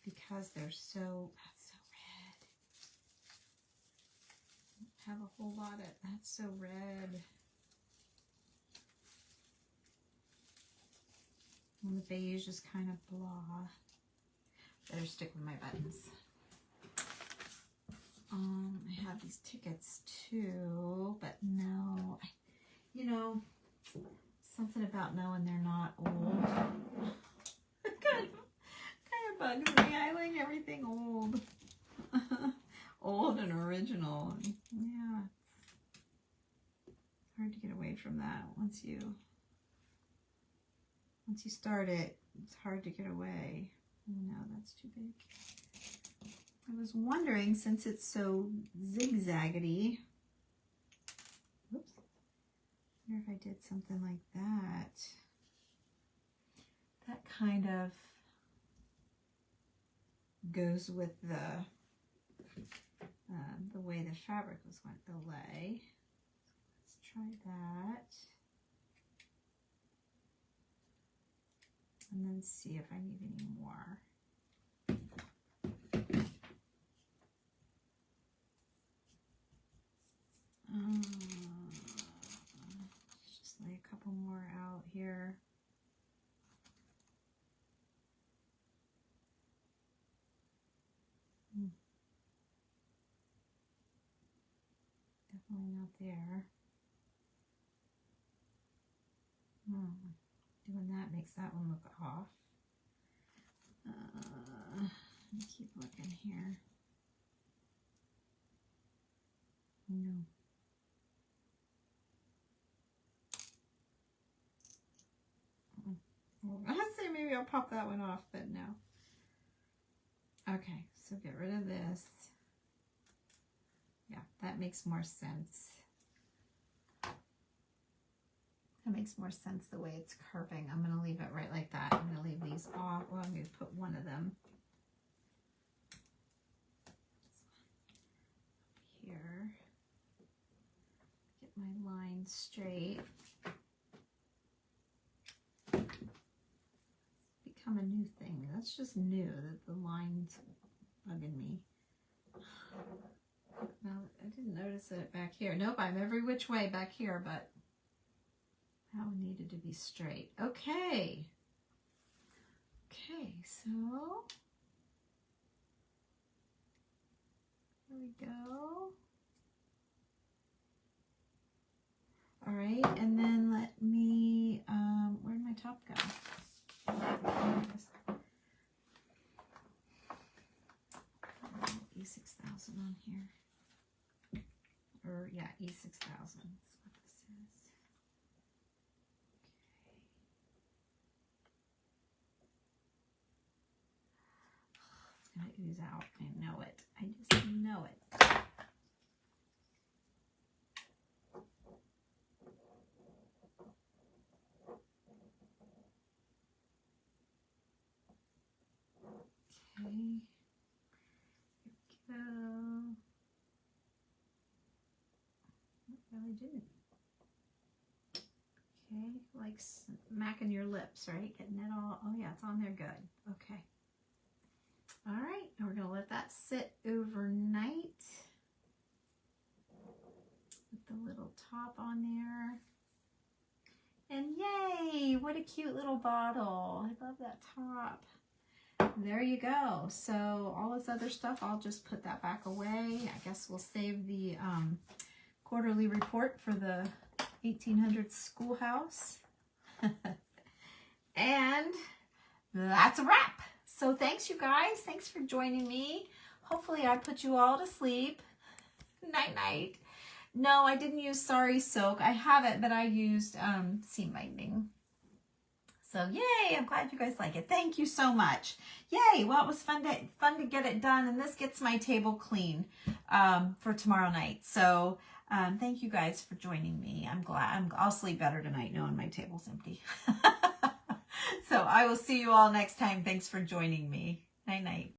Because they're that's so red. Don't have a whole lot of, that's so red. And the beige is kind of blah. Better stick with my buttons. I have these tickets too, but no, you know, something about knowing they're not old. kind of bugs me. I like everything old. Old and original. Yeah. It's hard to get away from that once you start it. It's hard to get away. No, that's too big. I was wondering, since it's so zigzaggedy, whoops, I wonder if I did something like that. That kind of goes with the way the fabric was going to lay. Let's try that. And then see if I need any more. Just lay a couple more out here. Definitely not there. Doing that makes that one look off. Keep looking here. No. Well, I say maybe I'll pop that one off, but no. Okay, so get rid of this. Yeah, that makes more sense. That makes more sense the way it's curving. I'm going to leave it right like that. I'm going to leave these off. Well, I'm going to put one of them here. Get my line straight. Become a new thing. That's just new that the line's bugging me. No, I didn't notice it back here. Nope, I'm every which way back here, but that one needed to be straight. Okay. Okay, so there we go. All right, and then let me, where'd my top go? E6000 on here. Or, yeah, E6000 is what this is. It's going to ooze out. I know it. I just know it. Okay. Here we go. No, I didn't. Okay, like smacking your lips, right? Getting it all, oh yeah, it's on there good. Okay. All right, and we're gonna let that sit overnight with the little top on there. And yay, what a cute little bottle. I love that top. There you go. So all this other stuff, I'll just put that back away. I guess we'll save the quarterly report for the 1800s schoolhouse. And that's a wrap. So thanks, you guys. Thanks for joining me. Hopefully I put you all to sleep. Night night. No, I didn't use Sari Silk. I have it, but I used seam binding. So yay, I'm glad you guys like it. Thank you so much. Yay, well, it was fun to get it done, and this gets my table clean for tomorrow night. So thank you guys for joining me. I'm glad. I'll sleep better tonight knowing my table's empty. So I will see you all next time. Thanks for joining me. Night night.